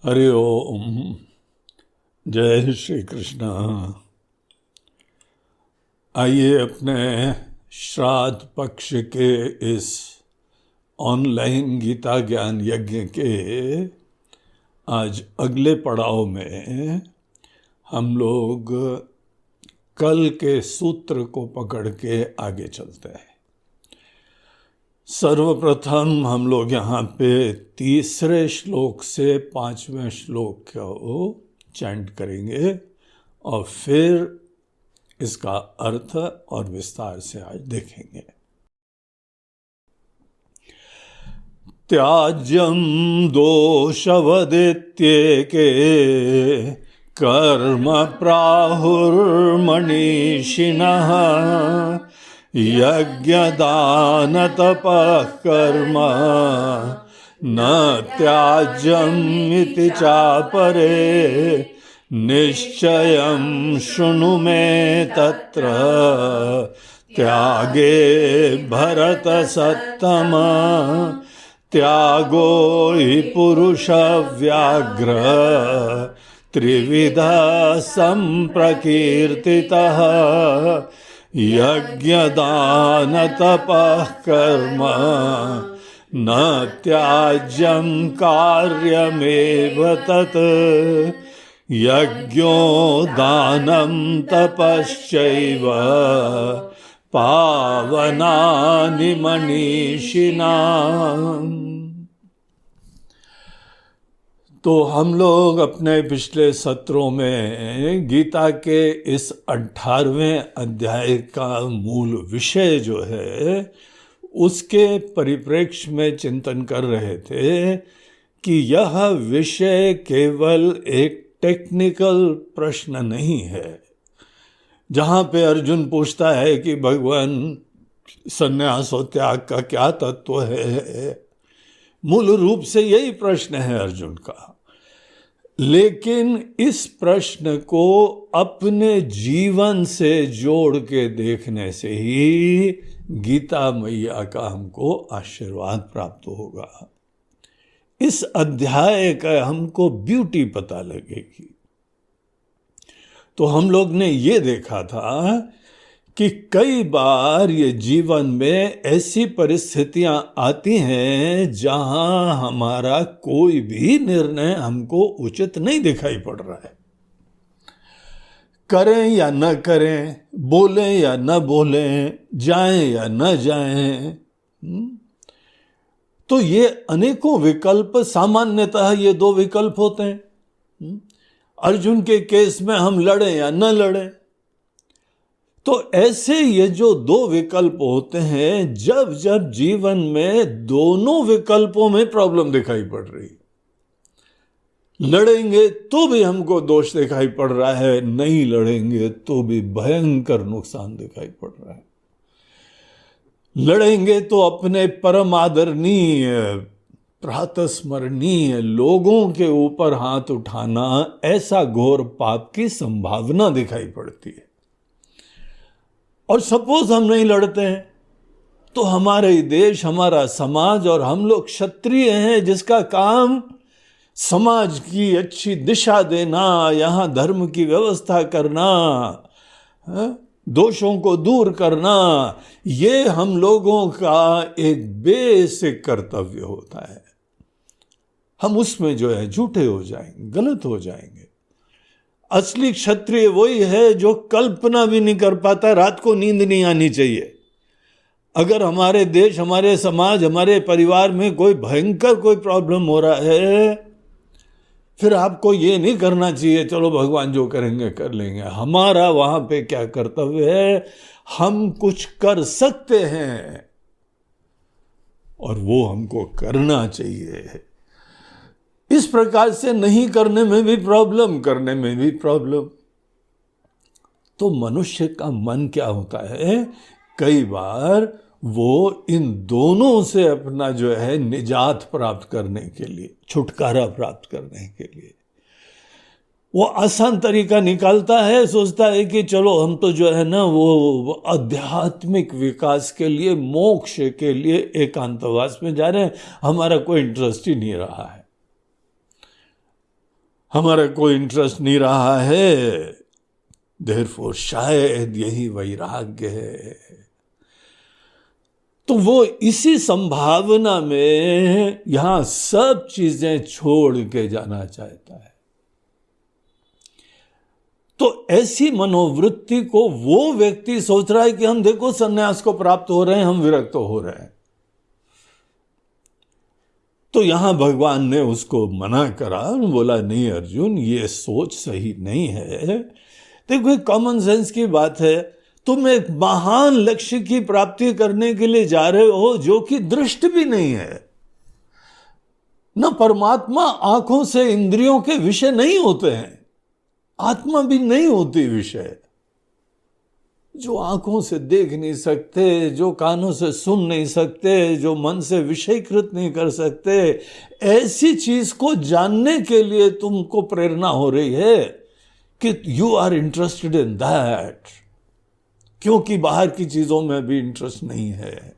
हरि ओम। जय श्री कृष्ण। आइए अपने श्राद्ध पक्ष के इस ऑनलाइन गीता ज्ञान यज्ञ के आज अगले पड़ाव में हम लोग कल के सूत्र को पकड़ के आगे चलते हैं। सर्वप्रथम हम लोग यहाँ पे तीसरे श्लोक से 5वें श्लोक को चैंट करेंगे और फिर इसका अर्थ और विस्तार से आज देखेंगे। त्याज्यम दोषवदित्येके कर्म प्राहुर्मनीषिणः यज्ञदान तपः कर्म न त्याज्यम् इति चापरे निश्चयं शृणु मे तत्र त्यागे भरतसत्तम त्यागो हि पुरुषव्याघ्र त्रिविधः सम्प्रकीर्तितः यज्ञदान तपः कर्म न त्याज्यं कार्यमेव तत् यज्ञो दानं तपश्चैव पावनानि मनीषिणाम्। तो हम लोग अपने पिछले सत्रों में गीता के इस 18वें अध्याय का मूल विषय जो है उसके परिप्रेक्ष्य में चिंतन कर रहे थे कि यह विषय केवल एक टेक्निकल प्रश्न नहीं है जहाँ पे अर्जुन पूछता है कि भगवान संन्यास और त्याग का क्या तत्व है। मूल रूप से यही प्रश्न है अर्जुन का, लेकिन इस प्रश्न को अपने जीवन से जोड़ के देखने से ही गीता मैया का हमको आशीर्वाद प्राप्त होगा। इस अध्याय का हमको ब्यूटी पता लगेगी। तो हम लोग ने ये देखा था कि कई बार ये जीवन में ऐसी परिस्थितियां आती हैं जहां हमारा कोई भी निर्णय हमको उचित नहीं दिखाई पड़ रहा है। करें या न करें, बोलें या न बोलें, जाएं या न जाएं। तो ये अनेकों विकल्प, सामान्यतः ये दो विकल्प होते हैं। अर्जुन के केस में हम लड़ें या न लड़ें। तो ऐसे ये जो दो विकल्प होते हैं, जब जब जीवन में दोनों विकल्पों में प्रॉब्लम दिखाई पड़ रही, लड़ेंगे तो भी हमको दोष दिखाई पड़ रहा है, नहीं लड़ेंगे तो भी भयंकर नुकसान दिखाई पड़ रहा है। लड़ेंगे तो अपने परम आदरणीय प्रातस्मरणीय लोगों के ऊपर हाथ उठाना, ऐसा घोर पाप की संभावना दिखाई पड़ती है। और सपोज हम नहीं लड़ते हैं तो हमारे देश, हमारा समाज, और हम लोग क्षत्रिय हैं जिसका काम समाज की अच्छी दिशा देना, यहाँ धर्म की व्यवस्था करना, दोषों को दूर करना, ये हम लोगों का एक बेसिक कर्तव्य होता है। हम उसमें जो है झूठे हो जाएंगे, गलत हो जाएंगे। असली क्षत्रिय वही है जो कल्पना भी नहीं कर पाता रात को नींद नहीं आनी चाहिए। अगर हमारे देश, हमारे समाज, हमारे परिवार में कोई भयंकर कोई प्रॉब्लम हो रहा है, फिर आपको ये नहीं करना चाहिए चलो भगवान जो करेंगे कर लेंगे। हमारा वहां पे क्या कर्तव्य है, हम कुछ कर सकते हैं और वो हमको करना चाहिए। इस प्रकार से नहीं करने में भी प्रॉब्लम, करने में भी प्रॉब्लम। तो मनुष्य का मन क्या होता है, कई बार वो इन दोनों से अपना जो है निजात प्राप्त करने के लिए, छुटकारा प्राप्त करने के लिए वो आसान तरीका निकालता है। सोचता है कि चलो हम तो जो है ना वो आध्यात्मिक विकास के लिए, मोक्ष के लिए एकांतवास में जा रहे हैं, हमारा कोई इंटरेस्ट ही नहीं रहा है। हमारा कोई इंटरेस्ट नहीं रहा है, देयरफॉर शायद यही वैराग्य है। तो वो इसी संभावना में यहां सब चीजें छोड़ के जाना चाहता है। तो ऐसी मनोवृत्ति को वो व्यक्ति सोच रहा है कि हम देखो संन्यास को प्राप्त हो रहे हैं, हम विरक्त हो रहे हैं। तो यहां भगवान ने उसको मना करा, बोला नहीं अर्जुन, ये सोच सही नहीं है। देखो एक कॉमन सेंस की बात है, तुम एक महान लक्ष्य की प्राप्ति करने के लिए जा रहे हो जो कि दृष्ट भी नहीं है। न परमात्मा आंखों से इंद्रियों के विषय नहीं होते हैं, आत्मा भी नहीं होती विषय। जो आंखों से देख नहीं सकते, जो कानों से सुन नहीं सकते, जो मन से विषयीकृत नहीं कर सकते, ऐसी चीज को जानने के लिए तुमको प्रेरणा हो रही है कि you are interested in that, क्योंकि बाहर की चीजों में भी इंटरेस्ट नहीं है।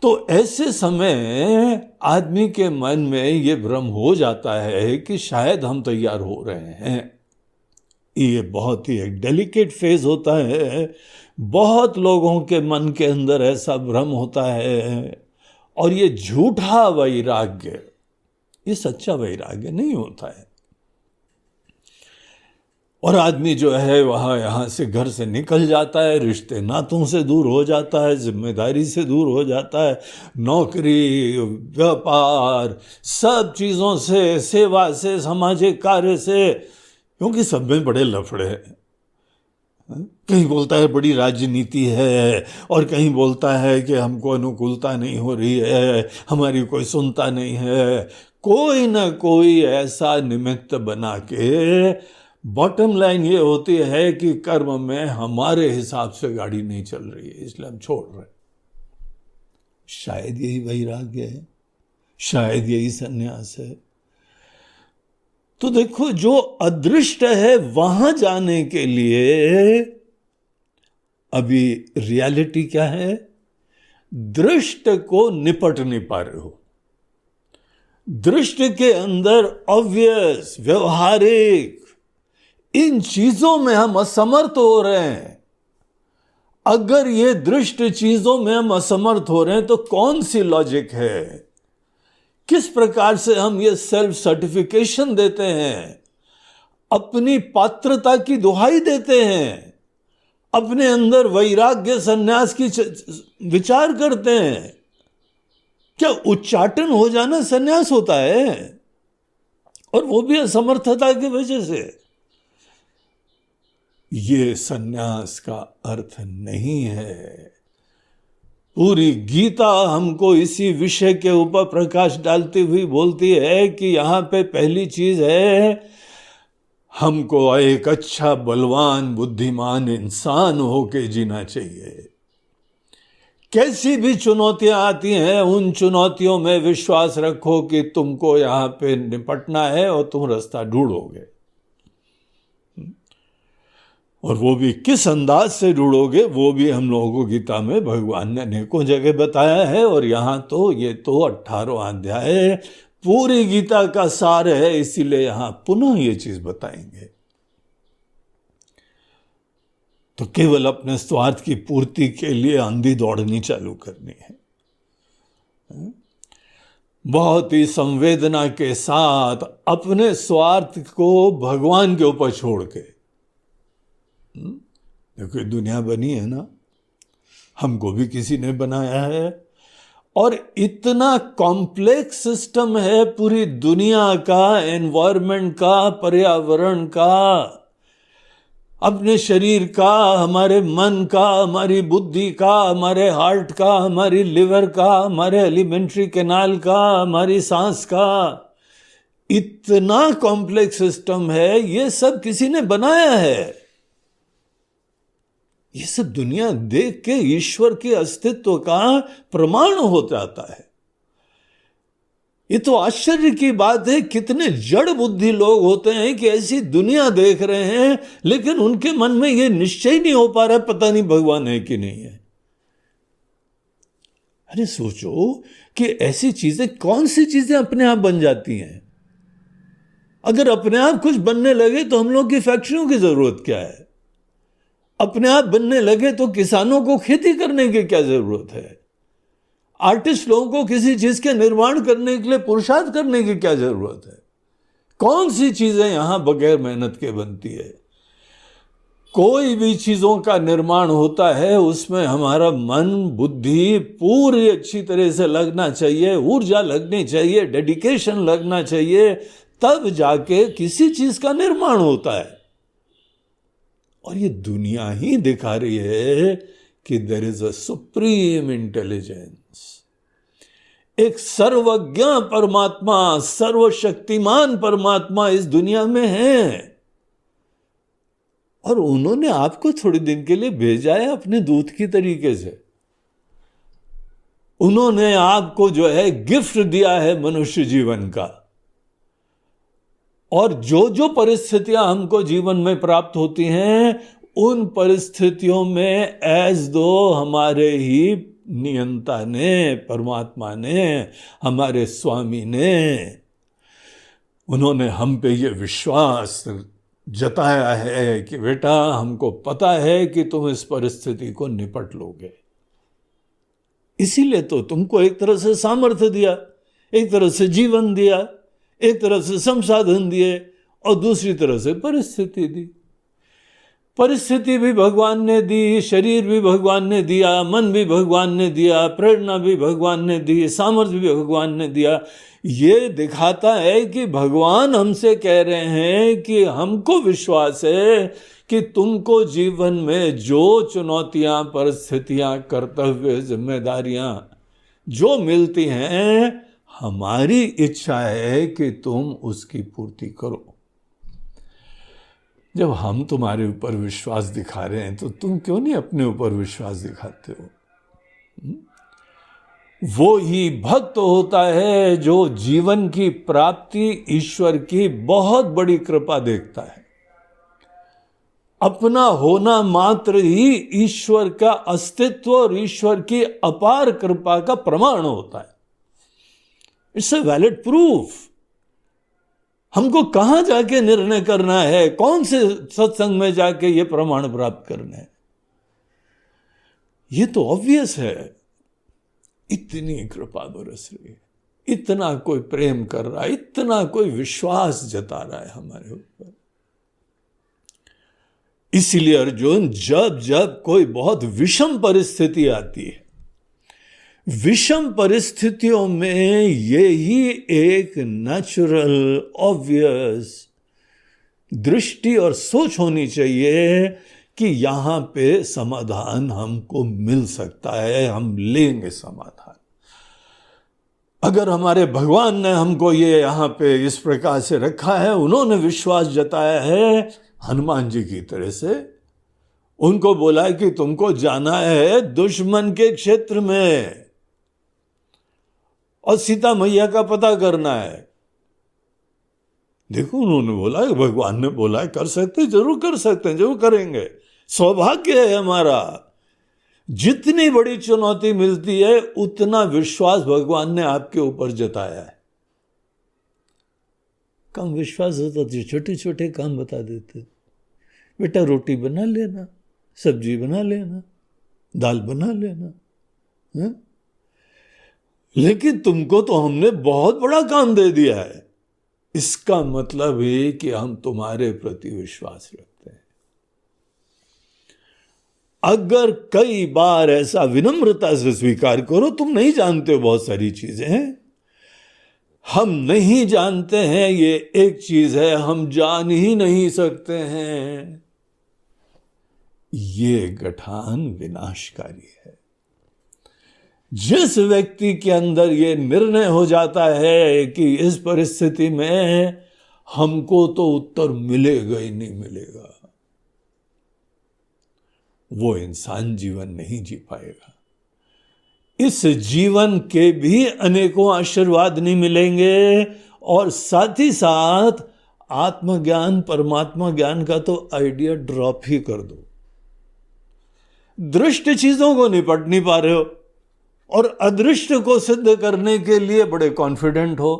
तो ऐसे समय आदमी के मन में ये भ्रम हो जाता है कि शायद हम तैयार हो रहे हैं। ये बहुत ही एक डेलिकेट फेज होता है। बहुत लोगों के मन के अंदर ऐसा भ्रम होता है, और ये झूठा वैराग्य, ये सच्चा वैराग्य नहीं होता है। और आदमी जो है वह यहाँ से घर से निकल जाता है, रिश्ते नातों से दूर हो जाता है, जिम्मेदारी से दूर हो जाता है, नौकरी, व्यापार, सब चीज़ों से, सेवा से, सामाजिक कार्य से, क्योंकि सब में बड़े लफड़े हैं। कहीं बोलता है बड़ी राजनीति है, और कहीं बोलता है कि हमको अनुकूलता नहीं हो रही है, हमारी कोई सुनता नहीं है। कोई ना कोई ऐसा निमित्त बना के, बॉटम लाइन ये होती है कि कर्म में हमारे हिसाब से गाड़ी नहीं चल रही है, इसलिए हम छोड़ रहे हैं। शायद यही वैराग्य है, शायद यही सन्यास है। तो देखो, जो अदृष्ट है वहां जाने के लिए अभी रियलिटी क्या है? दृष्ट को निपट नहीं पा रहे हो। दृष्ट के अंदर ऑब्वियस, व्यवहारिक, इन चीजों में हम असमर्थ हो रहे हैं। अगर ये दृष्ट चीजों में हम असमर्थ हो रहे हैं तो कौन सी लॉजिक है? किस प्रकार से हम ये सेल्फ सर्टिफिकेशन देते हैं, अपनी पात्रता की दुहाई देते हैं, अपने अंदर वैराग्य संन्यास की विचार करते हैं? क्या उच्चाटन हो जाना संन्यास होता है? और वो भी असमर्थता की वजह से। ये संन्यास का अर्थ नहीं है। पूरी गीता हमको इसी विषय के ऊपर प्रकाश डालती हुई बोलती है कि यहां पे पहली चीज है, हमको एक अच्छा, बलवान, बुद्धिमान इंसान होके जीना चाहिए। कैसी भी चुनौतियां आती हैं, उन चुनौतियों में विश्वास रखो कि तुमको यहां पे निपटना है और तुम रास्ता ढूंढोगे। और वो भी किस अंदाज से ढूंढोगे, वो भी हम लोगों को गीता में भगवान ने अनेकों जगह बताया है। और यहां तो ये तो 18 अध्याय पूरी गीता का सार है, इसीलिए यहां पुनः ये चीज बताएंगे। तो केवल अपने स्वार्थ की पूर्ति के लिए आंधी दौड़नी चालू करनी है। बहुत ही संवेदना के साथ अपने स्वार्थ को भगवान के ऊपर छोड़ के। देखो दुनिया बनी है ना, हमको भी किसी ने बनाया है, और इतना कॉम्प्लेक्स सिस्टम है पूरी दुनिया का, एनवायरनमेंट का, पर्यावरण का, अपने शरीर का, हमारे मन का, हमारी बुद्धि का, हमारे हार्ट का, हमारी लिवर का, हमारे एलिमेंट्री कैनाल का, हमारी सांस का। इतना कॉम्प्लेक्स सिस्टम है, ये सब किसी ने बनाया है। ये सब दुनिया देख के ईश्वर के अस्तित्व का प्रमाण हो जाता है। ये तो आश्चर्य की बात है, कितने जड़ बुद्धि लोग होते हैं कि ऐसी दुनिया देख रहे हैं, लेकिन उनके मन में ये निश्चय नहीं हो पा रहा है, पता नहीं भगवान है कि नहीं है। अरे सोचो कि ऐसी चीजें, कौन सी चीजें अपने आप बन जाती हैं? अगर अपने आप कुछ बनने लगे तो हम लोग की फैक्ट्रियों की जरूरत क्या है? अपने आप बनने लगे तो किसानों को खेती करने की क्या जरूरत है? आर्टिस्ट लोगों को किसी चीज के निर्माण करने के लिए पुरुषार्थ करने की क्या जरूरत है? कौन सी चीजें यहां बगैर मेहनत के बनती है? कोई भी चीजों का निर्माण होता है उसमें हमारा मन बुद्धि पूरी अच्छी तरह से लगना चाहिए, ऊर्जा लगनी चाहिए, डेडिकेशन लगना चाहिए, तब जाके किसी चीज का निर्माण होता है। और ये दुनिया ही दिखा रही है कि there is a supreme intelligence, एक सर्वज्ञ परमात्मा, सर्वशक्तिमान परमात्मा इस दुनिया में है। और उन्होंने आपको थोड़ी दिन के लिए भेजा है अपने दूत की तरीके से। उन्होंने आपको जो है गिफ्ट दिया है मनुष्य जीवन का। और जो जो परिस्थितियां हमको जीवन में प्राप्त होती हैं उन परिस्थितियों में एज दो हमारे ही नियंता ने, परमात्मा ने, हमारे स्वामी ने, उन्होंने हम पे ये विश्वास जताया है कि बेटा हमको पता है कि तुम इस परिस्थिति को निपट लोगे। इसीलिए तो तुमको एक तरह से सामर्थ्य दिया, एक तरह से जीवन दिया, एक तरह से संसाधन दिए और दूसरी तरह से परिस्थिति दी। परिस्थिति भी भगवान ने दी, शरीर भी भगवान ने दिया, मन भी भगवान ने दिया, प्रेरणा भी भगवान ने दी, सामर्थ्य भी भगवान ने दिया। ये दिखाता है कि भगवान हमसे कह रहे हैं कि हमको विश्वास है कि तुमको जीवन में जो चुनौतियां, परिस्थितियां, कर्तव्य, जिम्मेदारियां जो मिलती हैं, हमारी इच्छा है कि तुम उसकी पूर्ति करो। जब हम तुम्हारे ऊपर विश्वास दिखा रहे हैं तो तुम क्यों नहीं अपने ऊपर विश्वास दिखाते हो? वो ही भक्त होता है जो जीवन की प्राप्ति ईश्वर की बहुत बड़ी कृपा देखता है। अपना होना मात्र ही ईश्वर का अस्तित्व और ईश्वर की अपार कृपा का प्रमाण होता है। It's a valid proof. हमको कहां जाके निर्णय करना है, कौन से सत्संग में जाके ये प्रमाण प्राप्त करना है? ये तो ऑब्वियस है। इतनी कृपा बरस रही है, इतना कोई प्रेम कर रहा है, इतना कोई विश्वास जता रहा है हमारे ऊपर। इसीलिए अर्जुन, जब जब कोई बहुत विषम परिस्थिति आती है, विषम परिस्थितियों में यही एक नेचुरल ऑब्वियस दृष्टि और सोच होनी चाहिए कि यहां पे समाधान हमको मिल सकता है, हम लेंगे समाधान। अगर हमारे भगवान ने हमको ये यहां पे इस प्रकार से रखा है, उन्होंने विश्वास जताया है हनुमान जी की तरह से, उनको बोला है कि तुमको जाना है दुश्मन के क्षेत्र में और सीता मैया का पता करना है। देखो, उन्होंने बोला है, भगवान ने बोला है, कर सकते, जरूर कर सकते हैं, जरूर करेंगे। सौभाग्य है हमारा। जितनी बड़ी चुनौती मिलती है उतना विश्वास भगवान ने आपके ऊपर जताया है। कम विश्वास होता तो छोटे छोटे काम बता देते, बेटा रोटी बना लेना, सब्जी बना लेना, दाल बना लेना है? लेकिन तुमको तो हमने बहुत बड़ा काम दे दिया है। इसका मतलब है कि हम तुम्हारे प्रति विश्वास रखते हैं। अगर कई बार ऐसा विनम्रता से स्वीकार करो, तुम नहीं जानते हो बहुत सारी चीजें हैं, हम नहीं जानते हैं, ये एक चीज है, हम जान ही नहीं सकते हैं, ये गठान विनाशकारी है। जिस व्यक्ति के अंदर ये निर्णय हो जाता है कि इस परिस्थिति में हमको तो उत्तर मिलेगा ही नहीं मिलेगा, वो इंसान जीवन नहीं जी पाएगा। इस जीवन के भी अनेकों आशीर्वाद नहीं मिलेंगे और साथ ही साथ आत्मज्ञान, परमात्मा ज्ञान का तो आइडिया ड्रॉप ही कर दो। दृष्ट चीजों को निपट नहीं पा रहे हो और अदृष्ट को सिद्ध करने के लिए बड़े कॉन्फिडेंट हो।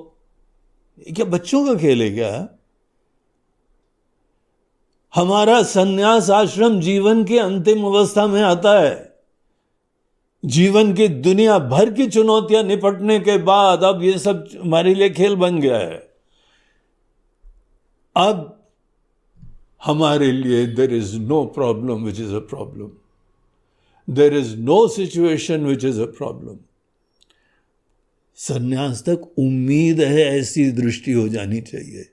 क्या बच्चों का खेल है क्या? हमारा संन्यास आश्रम जीवन की अंतिम अवस्था में आता है। जीवन की दुनिया भर की चुनौतियां निपटने के बाद अब ये सब हमारे लिए खेल बन गया है। अब हमारे लिए there is no problem which is a problem, there is no situation which is a problem. संन्यास तक उम्मीद है, ऐसी दृष्टि हो जानी चाहिए।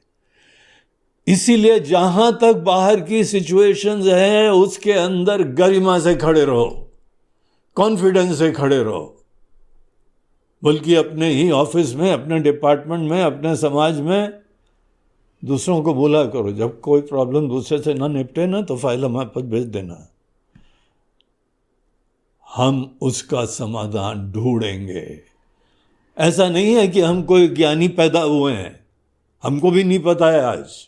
इसीलिए जहां तक बाहर की सिचुएशंस है उसके अंदर गरिमा से खड़े रहो, कॉन्फिडेंस से खड़े रहो। बल्कि अपने ही ऑफिस में, अपने डिपार्टमेंट में, अपने समाज में दूसरों को बोला करो, जब कोई प्रॉब्लम दूसरे से ना निपटे ना तो फाइल हमारे पास भेज देना, हम उसका समाधान ढूंढेंगे। ऐसा नहीं है कि हम कोई ज्ञानी पैदा हुए हैं, हमको भी नहीं पता है आज,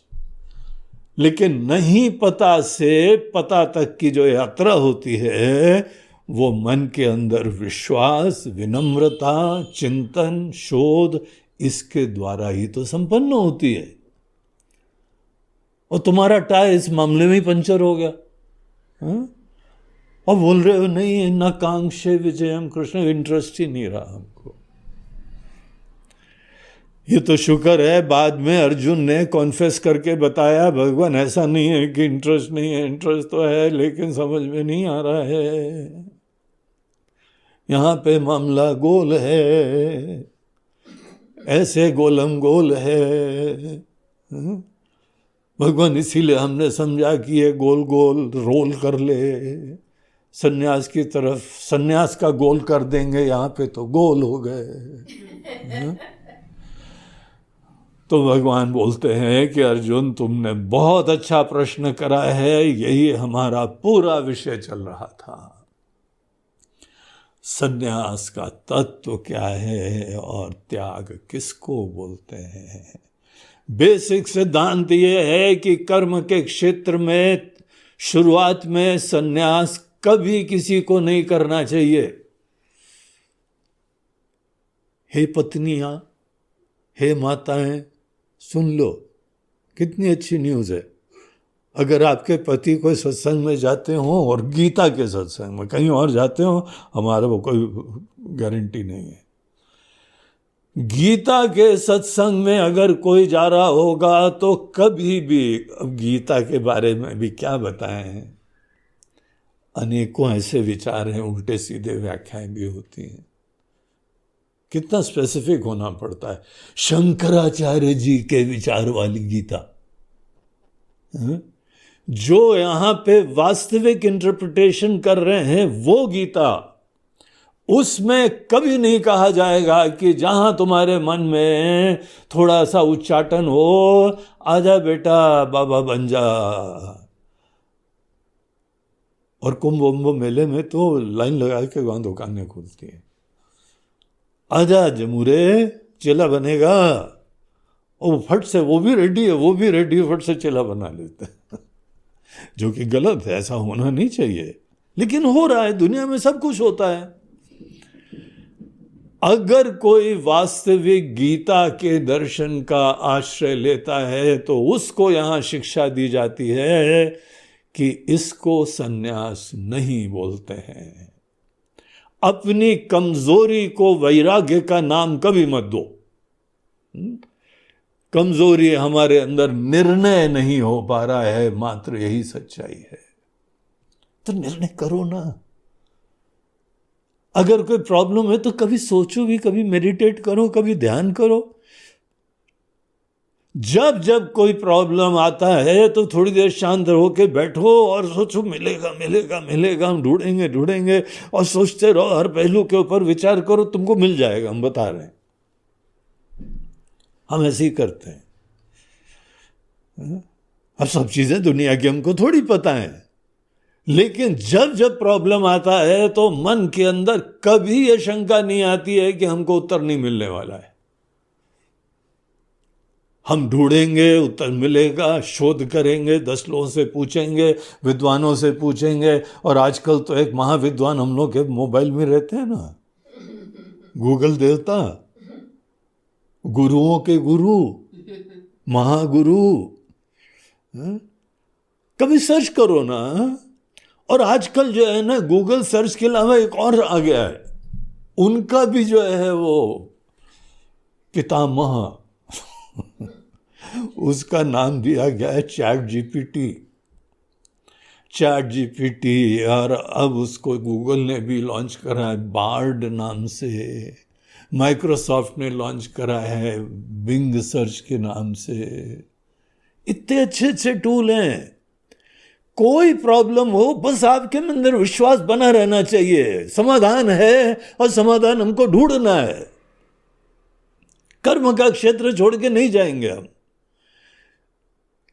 लेकिन नहीं पता से पता तक की जो यात्रा होती है वो मन के अंदर विश्वास, विनम्रता, चिंतन, शोध, इसके द्वारा ही तो संपन्न होती है। और तुम्हारा टायर इस मामले में ही पंचर हो गया, हाँ? और बोल रहे हो नहीं न कांक्षे विजयम कृष्ण, इंटरेस्ट ही नहीं रहा हमको। ये तो शुक्र है बाद में अर्जुन ने कॉन्फेस करके बताया, भगवान ऐसा नहीं है कि इंटरेस्ट नहीं है, इंटरेस्ट तो है लेकिन समझ में नहीं आ रहा है, यहां पे मामला गोल है, ऐसे गोलम गोल है। भगवान इसीलिए हमने समझा कि ये गोल गोल रोल कर ले, सन्यास की तरफ, सन्यास का गोल कर देंगे, यहाँ पे तो गोल हो गए। तो भगवान बोलते हैं कि अर्जुन तुमने बहुत अच्छा प्रश्न करा है, यही हमारा पूरा विषय चल रहा था। सन्यास का तत्व क्या है और त्याग किसको बोलते हैं। बेसिक सिद्धांत ये है कि कर्म के क्षेत्र में शुरुआत में सन्यास कभी किसी को नहीं करना चाहिए। हे पत्नियां, हे माताएं, सुन लो कितनी अच्छी न्यूज़ है। अगर आपके पति कोई सत्संग में जाते हो और गीता के सत्संग में, कहीं और जाते हो हमारा वो कोई गारंटी नहीं है, गीता के सत्संग में अगर कोई जा रहा होगा तो कभी भी, अब गीता के बारे में भी क्या बताएं, अनेकों ऐसे विचार हैं, उल्टे सीधे व्याख्याएं भी होती हैं, कितना स्पेसिफिक होना पड़ता है। शंकराचार्य जी के विचार वाली गीता, जो यहां पे वास्तविक इंटरप्रिटेशन कर रहे हैं वो गीता, उसमें कभी नहीं कहा जाएगा कि जहां तुम्हारे मन में थोड़ा सा उच्चाटन हो, आजा बेटा बाबा बन जा। और कुंभ मेले में तो लाइन लगा के वहां दुकानें खुलती हैं, आजा जमूरे चेला बनेगा, और फट से वो भी रेडी है, वो भी रेडी है, फट से चेला बना लेते हैं। जो कि गलत है, ऐसा होना नहीं चाहिए, लेकिन हो रहा है, दुनिया में सब कुछ होता है। अगर कोई वास्तविक गीता के दर्शन का आश्रय लेता है तो उसको यहां शिक्षा दी जाती है कि इसको सन्यास नहीं बोलते हैं। अपनी कमजोरी को वैराग्य का नाम कभी मत दो। कमजोरी हमारे अंदर निर्णय नहीं हो पा रहा है, मात्र यही सच्चाई है। तो निर्णय करो ना। अगर कोई प्रॉब्लम है तो कभी सोचो भी, कभी मेडिटेट करो, कभी ध्यान करो। जब जब कोई प्रॉब्लम आता है तो थोड़ी देर शांत होकर बैठो और सोचो मिलेगा मिलेगा मिलेगा, हम ढूंढेंगे ढूंढेंगे, और सोचते रहो, हर पहलू के ऊपर विचार करो, तुमको मिल जाएगा। हम बता रहे हैं, हम ऐसे ही करते हैं। अब सब चीजें दुनिया की हमको थोड़ी पता है, लेकिन जब जब प्रॉब्लम आता है तो मन के अंदर कभी यह शंका नहीं आती है कि हमको उत्तर नहीं मिलने वाला है। हम ढूंढेंगे, उत्तर मिलेगा, शोध करेंगे, 10 लोगों से पूछेंगे, विद्वानों से पूछेंगे। और आजकल तो एक महाविद्वान हम लोग के मोबाइल में रहते हैं ना, गूगल देवता, गुरुओं के गुरु, महागुरु, कभी सर्च करो ना। और आजकल जो है ना, गूगल सर्च के अलावा एक और आ गया है, उनका भी जो है वो पितामह उसका नाम दिया गया है चैट जीपीटी। और अब उसको गूगल ने भी लॉन्च करा है बार्ड नाम से, माइक्रोसॉफ्ट ने लॉन्च करा है बिंग सर्च के नाम से। इतने अच्छे अच्छे टूल हैं। कोई प्रॉब्लम हो, बस आपके अंदर विश्वास बना रहना चाहिए, समाधान है और समाधान हमको ढूंढना है। कर्म का क्षेत्र छोड़ के नहीं जाएंगे हम।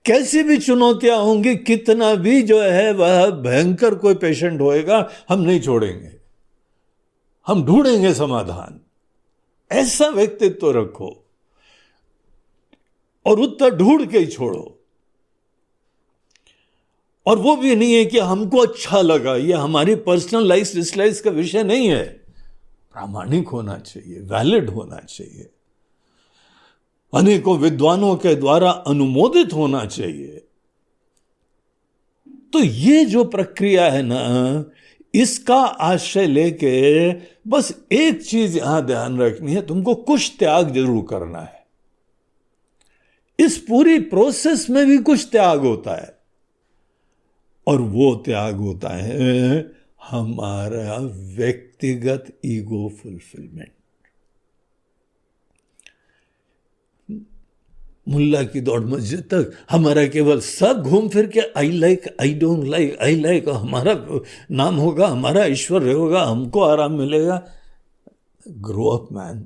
कैसी भी चुनौतियां होंगी, कितना भी जो है वह भयंकर कोई पेशेंट होएगा, हम नहीं छोड़ेंगे, हम ढूंढेंगे समाधान। ऐसा व्यक्तित्व रखो और उत्तर ढूंढ के ही छोड़ो। और वो भी नहीं है कि हमको अच्छा लगा, ये हमारी पर्सनल लाइक्स डिसलाइक्स का विषय नहीं है। प्रामाणिक होना चाहिए, वैलिड होना चाहिए, अनेकों विद्वानों के द्वारा अनुमोदित होना चाहिए। तो ये जो प्रक्रिया है ना, इसका आश्रय लेके बस एक चीज यहां ध्यान रखनी है, तुमको कुछ त्याग जरूर करना है। इस पूरी प्रोसेस में भी कुछ त्याग होता है, और वो त्याग होता है हमारा व्यक्तिगत ईगो फुलफिलमेंट। मुल्ला की दौड़ मस्जिद तक, हमारा केवल सब घूम फिर के I like, I don't like, I like, हमारा नाम होगा, हमारा ऐश्वर्य होगा, हमको आराम मिलेगा। ग्रो अप मैन,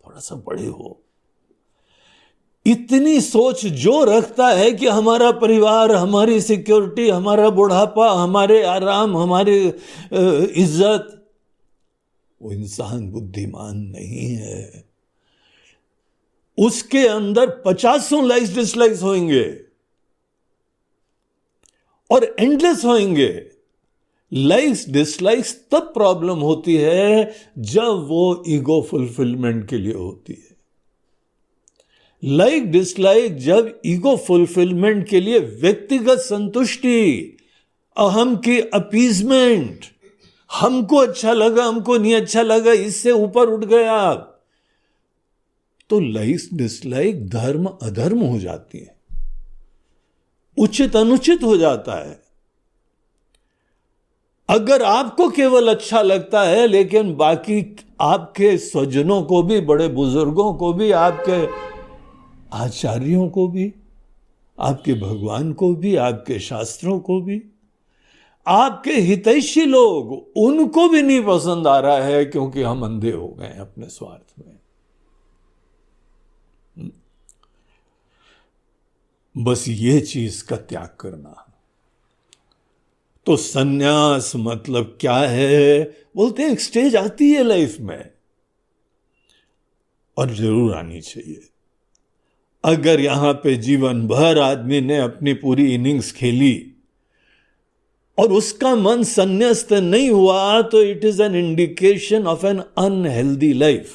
थोड़ा सा बड़े हो। इतनी सोच जो रखता है कि हमारा परिवार, हमारी सिक्योरिटी, हमारा बुढ़ापा, हमारे आराम, हमारी इज्जत, वो इंसान बुद्धिमान नहीं है। उसके अंदर 50 लाइक्स डिसलाइक्स होंगे और एंडलेस होंगे। लाइक्स डिसलाइक्स तब प्रॉब्लम होती है जब वो ईगो फुलफिलमेंट के लिए होती है। लाइक डिसलाइक जब ईगो फुलफिलमेंट के लिए, व्यक्तिगत संतुष्टि, अहम की अपीजमेंट, हमको अच्छा लगा, हमको नहीं अच्छा लगा, इससे ऊपर उठ गए आप, तो लाइक डिसलाइक धर्म अधर्म हो जाती है, उचित अनुचित हो जाता है। अगर आपको केवल अच्छा लगता है लेकिन बाकी आपके स्वजनों को भी, बड़े बुजुर्गों को भी, आपके आचार्यों को भी, आपके भगवान को भी, आपके शास्त्रों को भी, आपके हितैषी लोग, उनको भी नहीं पसंद आ रहा है क्योंकि हम अंधे हो गए हैं अपने स्वार्थ में। बस ये चीज का त्याग करना। तो सन्यास मतलब क्या है? बोलते हैं एक स्टेज आती है लाइफ में, और जरूर आनी चाहिए। अगर यहां पे जीवन भर आदमी ने अपनी पूरी इनिंग्स खेली और उसका मन संन्यास्त नहीं हुआ, तो it is an indication of N unhealthy life.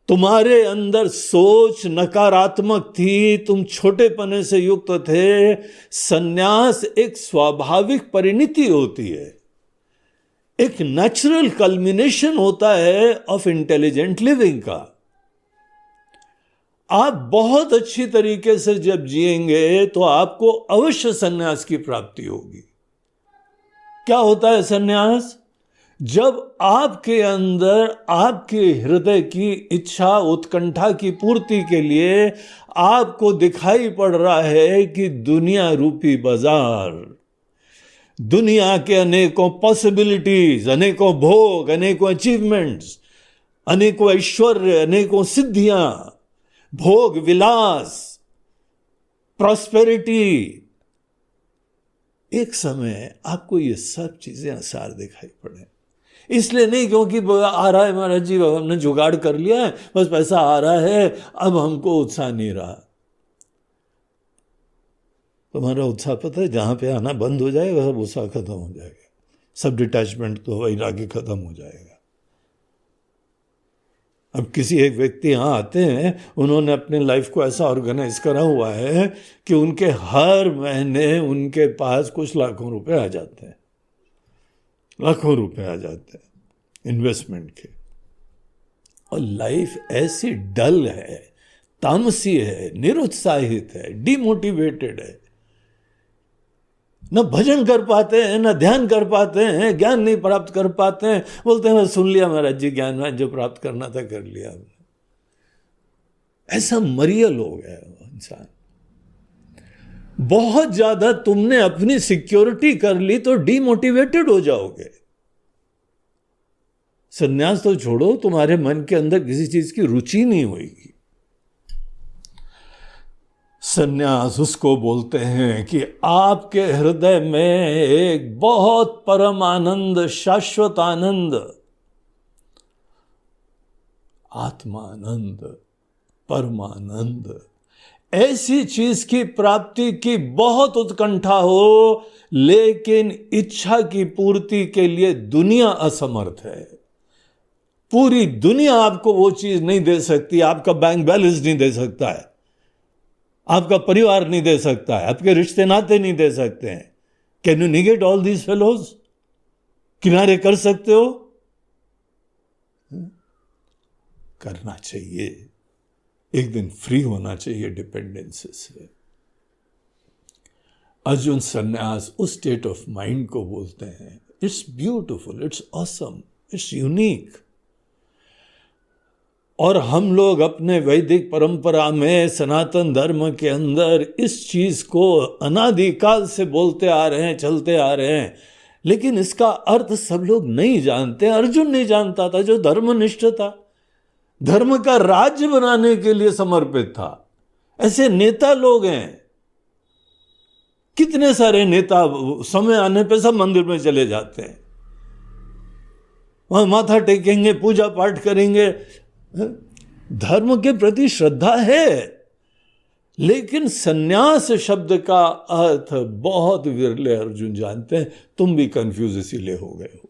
तुम्हारे अंदर सोच नकारात्मक थी, तुम छोटेपने से युक्त थे। सन्यास एक स्वाभाविक परिणति होती है, एक नेचुरल कल्मिनेशन होता है ऑफ इंटेलिजेंट लिविंग का। आप बहुत अच्छी तरीके से जब जिएंगे तो आपको अवश्य सन्यास की प्राप्ति होगी। क्या होता है सन्यास? जब आपके अंदर आपके हृदय की इच्छा, उत्कंठा की पूर्ति के लिए आपको दिखाई पड़ रहा है कि दुनिया रूपी बाजार, दुनिया के अनेकों पॉसिबिलिटीज, अनेकों भोग, अनेकों अचीवमेंट्स, अनेकों ऐश्वर्य, अनेकों सिद्धियां, भोग विलास, प्रॉस्पेरिटी, एक समय आपको ये सब चीजें आसार दिखाई पड़े। इसलिए नहीं क्योंकि आ रहा है महाराज जी, हमने जुगाड़ कर लिया है, बस पैसा आ रहा है, अब हमको उत्साह नहीं रहा। तुम्हारा उत्साह पता है, जहां पे आना बंद हो जाएगा सब उत्साह खत्म हो जाएगा, सब डिटैचमेंट तो वही आगे खत्म हो जाएगा। अब किसी एक व्यक्ति यहाँ आते हैं, उन्होंने अपने लाइफ को ऐसा ऑर्गेनाइज करा हुआ है कि उनके हर महीने उनके पास कुछ लाखों रुपए आ जाते हैं, लाखों रुपए आ जाते हैं इन्वेस्टमेंट के। और लाइफ ऐसी डल है, तामसी है, निरुत्साहित है, डिमोटिवेटेड है, न भजन कर पाते हैं, न ध्यान कर पाते हैं, ज्ञान नहीं प्राप्त कर पाते हैं। बोलते हैं मैं सुन लिया महाराज जी, ज्ञान जो प्राप्त करना था कर लिया। ऐसा मरियल हो गया इंसान। बहुत ज्यादा तुमने अपनी सिक्योरिटी कर ली तो डिमोटिवेटेड हो जाओगे। संन्यास तो छोड़ो, तुम्हारे मन के अंदर किसी चीज की रुचि नहीं होगी। संन्यास उसको बोलते हैं कि आपके हृदय में एक बहुत परम आनंद, शाश्वत आनंद, आत्मानंद, परमानंद, ऐसी चीज की प्राप्ति की बहुत उत्कंठा हो, लेकिन इच्छा की पूर्ति के लिए दुनिया असमर्थ है। पूरी दुनिया आपको वो चीज नहीं दे सकती, आपका बैंक बैलेंस नहीं दे सकता है, आपका परिवार नहीं दे सकता है, आपके रिश्ते नाते नहीं दे सकते हैं। Can you negate all these fellows? किनारे कर सकते हो? करना चाहिए। एक दिन फ्री होना चाहिए डिपेंडेंसी से। अर्जुन संन्यास उस स्टेट ऑफ माइंड को बोलते हैं। It's beautiful, it's awesome, it's unique. और हम लोग अपने वैदिक परंपरा में, सनातन धर्म के अंदर इस चीज को अनादिकाल से बोलते आ रहे हैं, चलते आ रहे हैं, लेकिन इसका अर्थ सब लोग नहीं जानते। अर्जुन नहीं जानता था, जो धर्मनिष्ठ था, धर्म का राज्य बनाने के लिए समर्पित था। ऐसे नेता लोग हैं, कितने सारे नेता समय आने पे सब मंदिर में चले जाते हैं, वहां माथा टेकेंगे, पूजा पाठ करेंगे, धर्म के प्रति श्रद्धा है, लेकिन सन्यास शब्द का अर्थ बहुत विरले अर्जुन जानते हैं। तुम भी कंफ्यूज इसीलिए हो गए हो।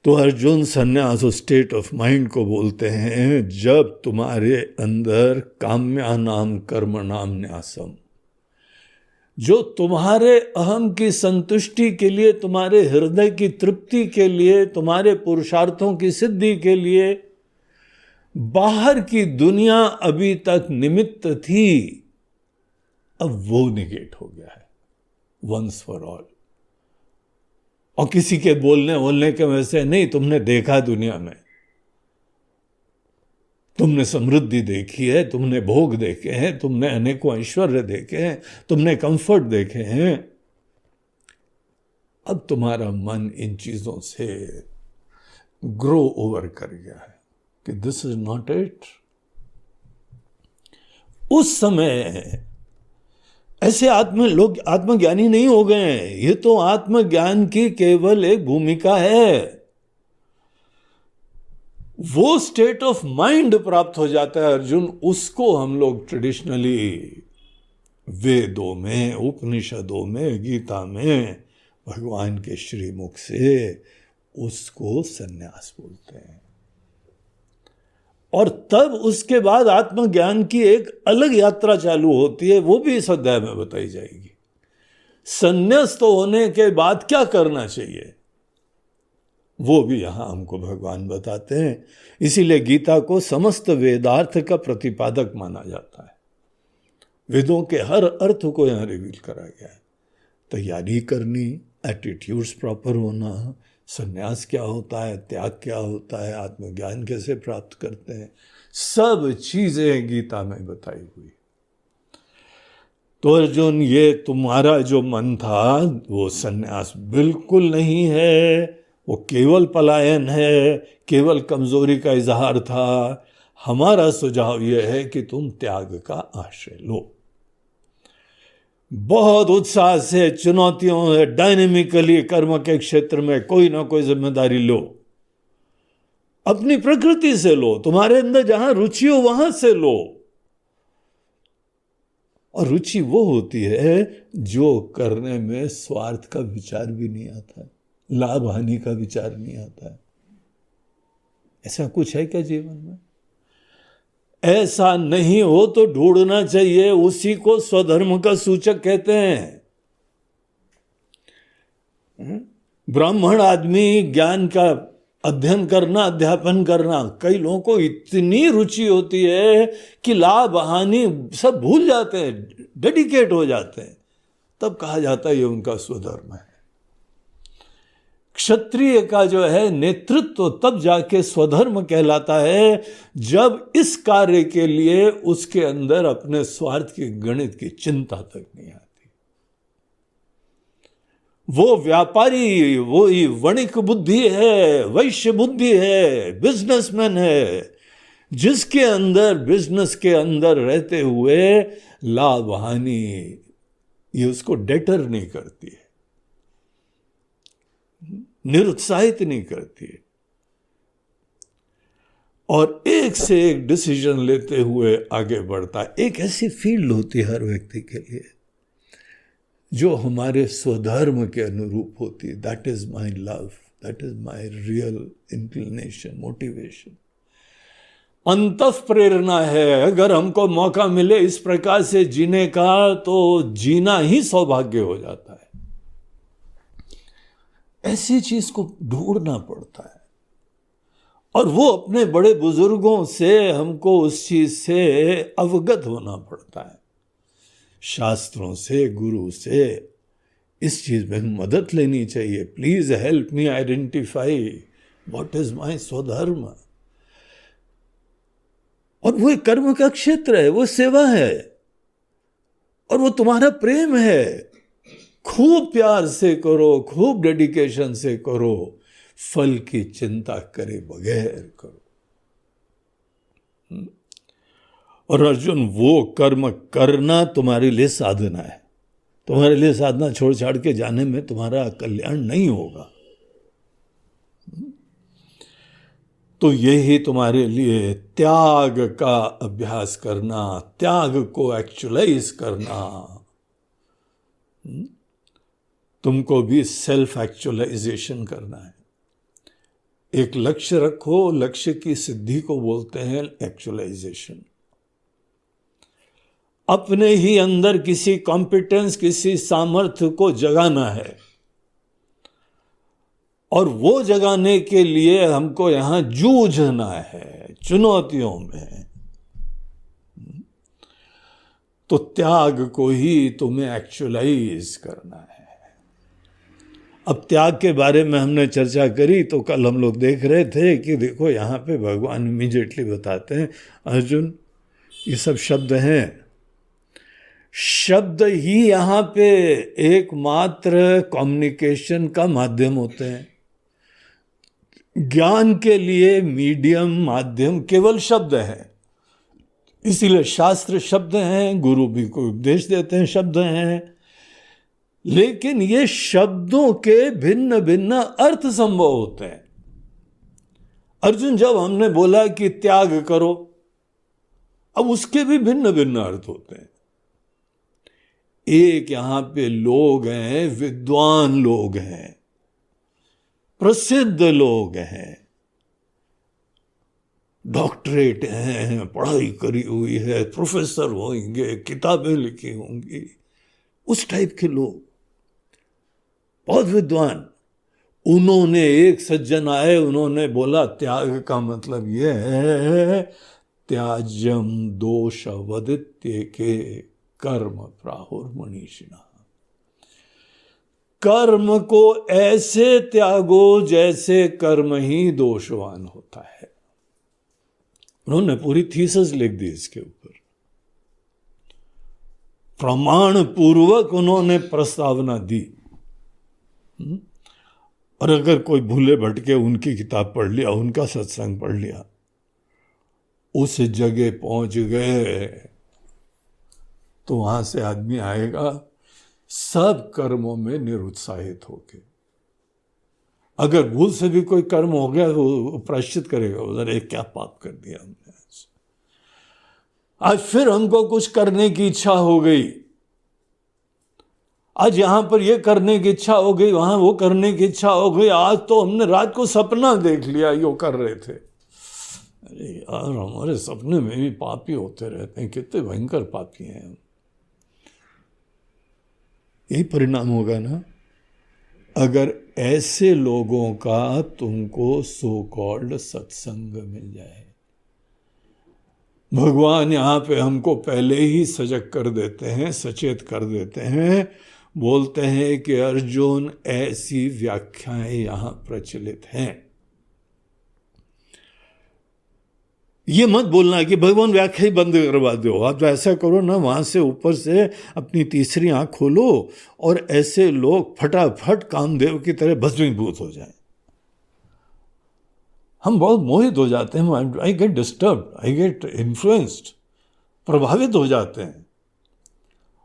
तो अर्जुन सन्यास उस स्टेट ऑफ माइंड को बोलते हैं जब तुम्हारे अंदर काम्यानाम कर्मणाम न्यासम, जो तुम्हारे अहम की संतुष्टि के लिए, तुम्हारे हृदय की तृप्ति के लिए, तुम्हारे पुरुषार्थों की सिद्धि के लिए बाहर की दुनिया अभी तक निमित्त थी, अब वो निगेट हो गया है वंस फॉर ऑल। और किसी के बोलने के वैसे नहीं, तुमने देखा दुनिया में, तुमने समृद्धि देखी है, तुमने भोग देखे हैं, तुमने अनेकों ऐश्वर्य देखे हैं, तुमने कंफर्ट देखे हैं। अब तुम्हारा मन इन चीजों से ग्रो ओवर कर गया है कि दिस इज नॉट इट। उस समय ऐसे लोग आत्मज्ञानी नहीं हो गए हैं। ये तो आत्मज्ञान की केवल एक भूमिका है। वो स्टेट ऑफ माइंड प्राप्त हो जाता है अर्जुन, उसको हम लोग ट्रेडिशनली वेदों में, उपनिषदों में, गीता में भगवान के श्रीमुख से उसको सन्यास बोलते हैं। और तब उसके बाद आत्मज्ञान की एक अलग यात्रा चालू होती है, वो भी इस अध्याय में बताई जाएगी। सन्यास्त होने के बाद क्या करना चाहिए वो भी यहां हमको भगवान बताते हैं। इसीलिए गीता को समस्त वेदार्थ का प्रतिपादक माना जाता है। वेदों के हर अर्थ को यहां रिवील करा गया है। तैयारी करनी, एटीट्यूड्स प्रॉपर होना, संन्यास क्या होता है, त्याग क्या होता है, आत्मज्ञान कैसे प्राप्त करते हैं, सब चीजें गीता में बताई हुई। तो अर्जुन, ये तुम्हारा जो मन था वो संन्यास बिल्कुल नहीं है, वो केवल पलायन है, केवल कमजोरी का इजहार था। हमारा सुझाव यह है कि तुम त्याग का आश्रय लो, बहुत उत्साह से, चुनौतियों से, डायनेमिकली कर्म के क्षेत्र में कोई ना कोई जिम्मेदारी लो, अपनी प्रकृति से लो, तुम्हारे अंदर जहां रुचि हो वहां से लो। और रुचि वो होती है जो करने में स्वार्थ का विचार भी नहीं आता है, लाभ हानि का विचार नहीं आता है। ऐसा कुछ है क्या जीवन में? ऐसा नहीं हो तो ढूंढना चाहिए, उसी को स्वधर्म का सूचक कहते हैं। ब्राह्मण आदमी ज्ञान का अध्ययन करना, अध्यापन करना, कई लोगों को इतनी रुचि होती है कि लाभ हानि सब भूल जाते हैं, डेडिकेट हो जाते हैं, तब कहा जाता है ये उनका स्वधर्म है। क्षत्रिय का जो है नेतृत्व तब जाके स्वधर्म कहलाता है जब इस कार्य के लिए उसके अंदर अपने स्वार्थ की, गणित की चिंता तक नहीं आती। वो व्यापारी, वो वणिक बुद्धि है, वैश्य बुद्धि है, बिजनेसमैन है, जिसके अंदर, बिजनेस के अंदर रहते हुए लाभ हानि ये उसको डेटर नहीं करती है, निरुत्साहित नहीं करती है, और एक से एक डिसीजन लेते हुए आगे बढ़ता है। एक ऐसी फील्ड होती है हर व्यक्ति के लिए जो हमारे स्वधर्म के अनुरूप होती है। That is my love, that is my real inclination, motivation, अंतः प्रेरणा है। अगर हमको मौका मिले इस प्रकार से जीने का तो जीना ही सौभाग्य हो जाता है। ऐसी चीज को ढूंढना पड़ता है, और वो अपने बड़े बुजुर्गों से हमको उस चीज से अवगत होना पड़ता है, शास्त्रों से, गुरु से। इस चीज में मदद लेनी चाहिए। Please help me identify what is my स्वधर्म। और वो कर्म का क्षेत्र है, वो सेवा है, और वो तुम्हारा प्रेम है। खूब प्यार से करो, खूब डेडिकेशन से करो, फल की चिंता करे बगैर करो। और अर्जुन, वो कर्म करना तुम्हारे लिए साधना है। तुम्हारे लिए साधना छोड़ छाड़ के जाने में तुम्हारा कल्याण नहीं होगा। तो यही तुम्हारे लिए त्याग का अभ्यास करना, त्याग को एक्चुअलाइज करना। तुमको भी सेल्फ एक्चुअलाइजेशन करना है। एक लक्ष्य रखो, लक्ष्य की सिद्धि को बोलते हैं एक्चुअलाइजेशन। अपने ही अंदर किसी कॉम्पिटेंस, किसी सामर्थ्य को जगाना है, और वो जगाने के लिए हमको यहां जूझना है चुनौतियों में। तो त्याग को ही तुम्हें एक्चुअलाइज करना है। अब त्याग के बारे में हमने चर्चा करी तो कल हम लोग देख रहे थे कि देखो यहां पे भगवान इमीडिएटली बताते हैं, अर्जुन ये सब शब्द हैं, शब्द ही यहां पे एकमात्र कम्युनिकेशन का माध्यम होते हैं। ज्ञान के लिए मीडियम, माध्यम केवल शब्द है। इसीलिए शास्त्र शब्द हैं, गुरु भी कोई उपदेश देते हैं शब्द हैं, लेकिन ये शब्दों के भिन्न भिन्न अर्थ संभव होते हैं। अर्जुन, जब हमने बोला कि त्याग करो, अब उसके भी भिन्न भिन्न अर्थ होते हैं। एक यहां पे लोग हैं, विद्वान लोग हैं, प्रसिद्ध लोग हैं, डॉक्टरेट हैं, पढ़ाई करी हुई है, प्रोफेसर होंगे, किताबें लिखी होंगी, उस टाइप के लोग, बहुत विद्वान। उन्होंने, एक सज्जन आए, उन्होंने बोला त्याग का मतलब यह है त्याज्यम दोष वदित्य के कर्म प्राहुर्मनीषिणा। कर्म को ऐसे त्यागो जैसे कर्म ही दोषवान होता है। उन्होंने पूरी थीसिस लिख दी इसके ऊपर, प्रमाण पूर्वक उन्होंने प्रस्तावना दी। और अगर कोई भूले भटके उनकी किताब पढ़ लिया, उनका सत्संग पढ़ लिया, उस जगह पहुंच गए तो वहां से आदमी आएगा सब कर्मों में निरुत्साहित होके। अगर भूल से भी कोई कर्म हो गया वो प्रायश्चित करेगा, उधर एक क्या पाप कर दिया हमने आज फिर हमको कुछ करने की इच्छा हो गई, आज यहां पर ये करने की इच्छा हो गई, वहां वो करने की इच्छा हो गई, आज तो हमने रात को सपना देख लिया यो कर रहे थे, अरे यार, हमारे सपने में भी पापी होते रहते हैं, कितने भयंकर पापी हैं हम। यही परिणाम होगा ना अगर ऐसे लोगों का तुमको सो कॉल्ड सत्संग मिल जाए। भगवान यहाँ पे हमको पहले ही सजग कर देते हैं, सचेत कर देते हैं। बोलते हैं कि अर्जुन, ऐसी व्याख्याएं यहाँ प्रचलित हैं। ये मत बोलना कि भगवान व्याख्या ही बंद करवा दो। आप तो ऐसा करो ना, वहां से ऊपर से अपनी तीसरी आंख खोलो और ऐसे लोग फटाफट कामदेव की तरह भस्मीभूत हो जाएं। हम बहुत मोहित हो जाते हैं। I get disturb, I get influenced, प्रभावित हो जाते हैं।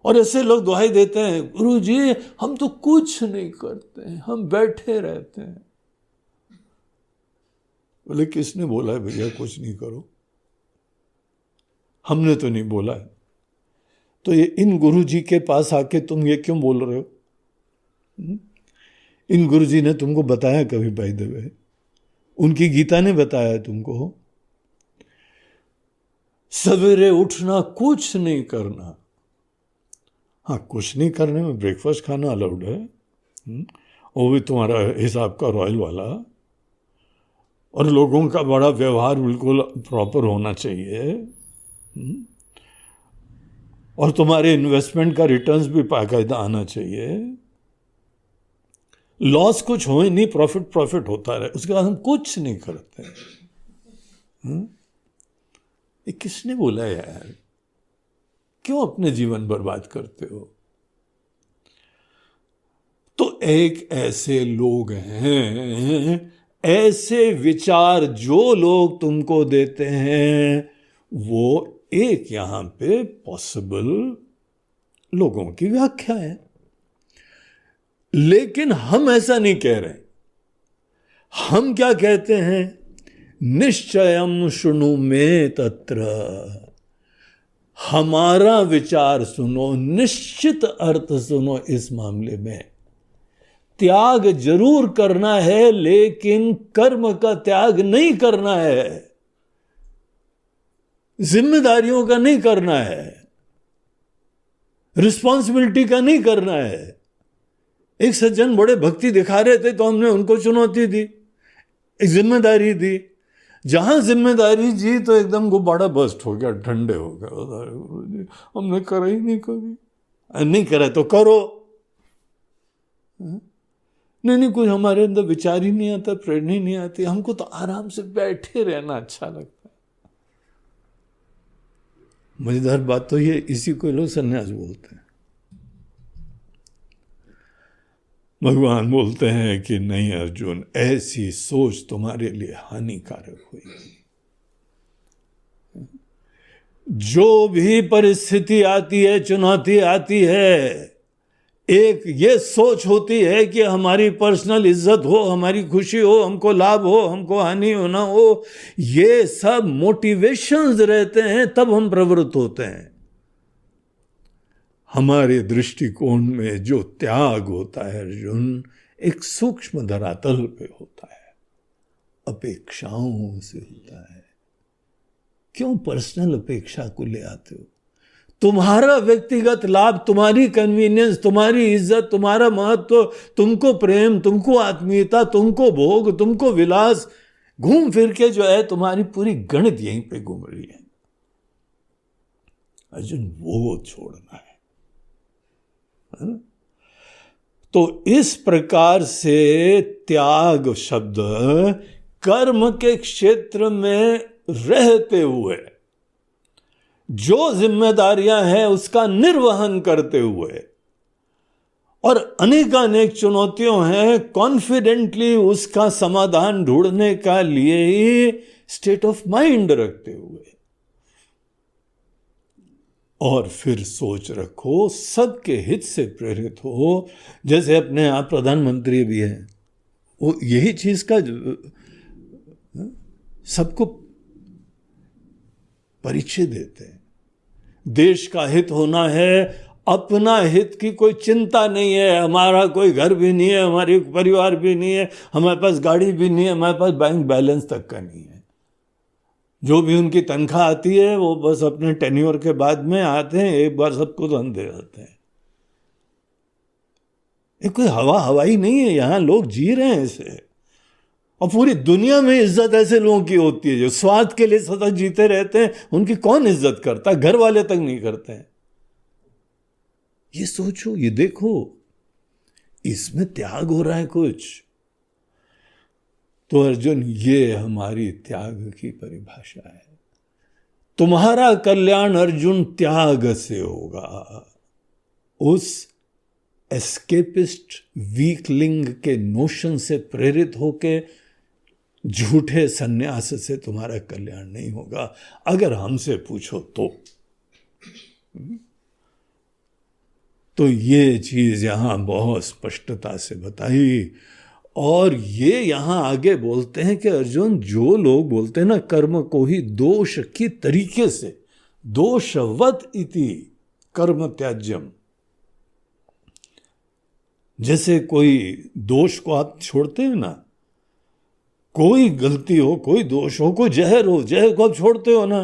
और ऐसे लोग दुहाई देते हैं, गुरु जी हम तो कुछ नहीं करते हैं, हम बैठे रहते हैं। बोले किसने बोला है भैया कुछ नहीं करो? हमने तो नहीं बोला है। तो ये इन गुरु जी के पास आके तुम ये क्यों बोल रहे हो? इन गुरु जी ने तुमको बताया कभी? बाय द वे, उनकी गीता ने बताया तुमको। सवेरे उठना, कुछ नहीं करना। हाँ, कुछ नहीं करने में ब्रेकफास्ट खाना अलाउड है, वो भी तुम्हारा हिसाब का रॉयल वाला। और लोगों का बड़ा व्यवहार बिल्कुल प्रॉपर होना चाहिए। और तुम्हारे इन्वेस्टमेंट का रिटर्न्स भी बाकायदा आना चाहिए। लॉस कुछ हो ही नहीं, प्रॉफिट प्रॉफिट होता रहे। उसके बाद हम कुछ नहीं करते। ये किसने बोला यार? क्यों अपने जीवन बर्बाद करते हो? तो एक ऐसे लोग हैं, ऐसे विचार जो लोग तुमको देते हैं, वो एक यहां पे पॉसिबल लोगों की व्याख्या है। लेकिन हम ऐसा नहीं कह रहे। हम क्या कहते हैं? निश्चयम शृणु मे तत्र। हमारा विचार सुनो, निश्चित अर्थ सुनो। इस मामले में त्याग जरूर करना है, लेकिन कर्म का त्याग नहीं करना है, जिम्मेदारियों का नहीं करना है, रिस्पॉन्सिबिलिटी का नहीं करना है। एक सज्जन बड़े भक्ति दिखा रहे थे तो हमने उनको चुनौती दी, एक जिम्मेदारी दी। जहां जिम्मेदारी जी तो एकदम गुब्बारा बस्ट हो गया, ठंडे हो गए। हमने करा ही नहीं कभी। नहीं करा तो करो। नहीं, कुछ हमारे अंदर विचार ही नहीं आता, प्रेरणा ही नहीं आती। हमको तो आराम से बैठे रहना अच्छा लगता है। मजेदार बात तो ये, इसी को लोग सन्यास बोलते हैं। भगवान बोलते हैं कि नहीं अर्जुन, ऐसी सोच तुम्हारे लिए हानिकारक हुई। जो भी परिस्थिति आती है, चुनौती आती है, एक ये सोच होती है कि हमारी पर्सनल इज्जत हो, हमारी खुशी हो, हमको लाभ हो, हमको हानि हो ना हो। ये सब मोटिवेशंस रहते हैं, तब हम प्रवृत्त होते हैं। हमारे दृष्टिकोण में जो त्याग होता है अर्जुन, एक सूक्ष्म धरातल पे होता है, अपेक्षाओं से होता है। क्यों पर्सनल अपेक्षा को ले आते हो? तुम्हारा व्यक्तिगत लाभ, तुम्हारी कन्वीनियंस, तुम्हारी इज्जत, तुम्हारा महत्व, तुमको प्रेम, तुमको आत्मीयता, तुमको भोग, तुमको विलास, घूम फिर के जो है तुम्हारी पूरी गणित यहीं पे घूम रही है। अर्जुन, वो छोड़ना है। तो इस प्रकार से त्याग शब्द कर्म के क्षेत्र में रहते हुए, जो जिम्मेदारियां हैं उसका निर्वहन करते हुए, और अनेकानेक चुनौतियों हैं, कॉन्फिडेंटली उसका समाधान ढूंढने का लिए ही स्टेट ऑफ माइंड रखते हुए, और फिर सोच रखो सबके हित से प्रेरित हो। जैसे अपने आप प्रधानमंत्री भी हैं, वो यही चीज का सबको परिचय देते हैं। देश का हित होना है, अपना हित की कोई चिंता नहीं है। हमारा कोई घर भी नहीं है, हमारी परिवार भी नहीं है, हमारे पास गाड़ी भी नहीं है, हमारे पास बैंक बैलेंस तक का नहीं है। जो भी उनकी तनख्वाह आती है वो बस अपने टेन्योर के बाद में आते हैं, एक बार सबको धन दे देते हैं। ये कोई हवाई नहीं है, यहां लोग जी रहे हैं इसे। और पूरी दुनिया में इज्जत ऐसे लोगों की होती है जो स्वार्थ के लिए सतत जीते रहते हैं, उनकी कौन इज्जत करता है? घर वाले तक नहीं करते हैं। ये सोचो, ये देखो, इसमें त्याग हो रहा है कुछ। तो अर्जुन, ये हमारी त्याग की परिभाषा है। तुम्हारा कल्याण अर्जुन त्याग से होगा। उस एस्केपिस्ट वीकलिंग के नोशन से प्रेरित होके झूठे सन्यास से तुम्हारा कल्याण नहीं होगा, अगर हमसे पूछो तो ये चीज यहां बहुत स्पष्टता से बताई। और ये यहां आगे बोलते हैं कि अर्जुन, जो लोग बोलते हैं ना कर्म को ही दोष की तरीके से, दोषवत इति कर्म त्याज्यम, जैसे कोई दोष को आप छोड़ते हैं ना, कोई गलती हो, कोई दोष हो, कोई जहर हो, जहर को आप छोड़ते हो ना,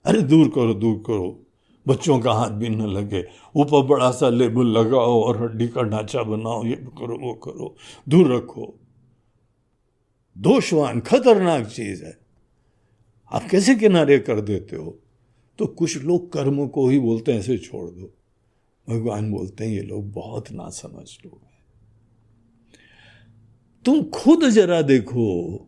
अरे दूर करो दूर करो, बच्चों का हाथ भी न लगे, ऊपर बड़ा सा लेबल लगाओ और हड्डी का ढांचा बनाओ, ये करो वो करो, दूर रखो। दोषवान खतरनाक चीज है, आप कैसे किनारे कर देते हो? तो कुछ लोग कर्म को ही बोलते हैं ऐसे छोड़ दो। भगवान बोलते हैं ये लोग बहुत नासमझ लोग हैं। तुम खुद जरा देखो,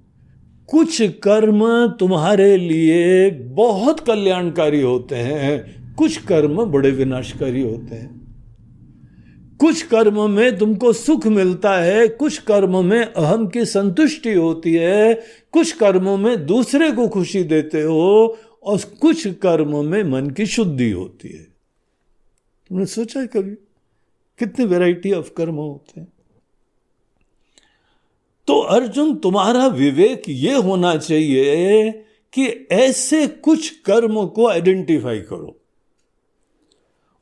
कुछ कर्म तुम्हारे लिए बहुत कल्याणकारी होते हैं, कुछ कर्म बड़े विनाशकारी होते हैं। कुछ कर्म में तुमको सुख मिलता है, कुछ कर्म में अहम की संतुष्टि होती है, कुछ कर्मों में दूसरे को खुशी देते हो, और कुछ कर्म में मन की शुद्धि होती है। तुमने सोचा है कभी कितनी वैरायटी ऑफ कर्म होते हैं? तो अर्जुन, तुम्हारा विवेक ये होना चाहिए कि ऐसे कुछ कर्म को आइडेंटिफाई करो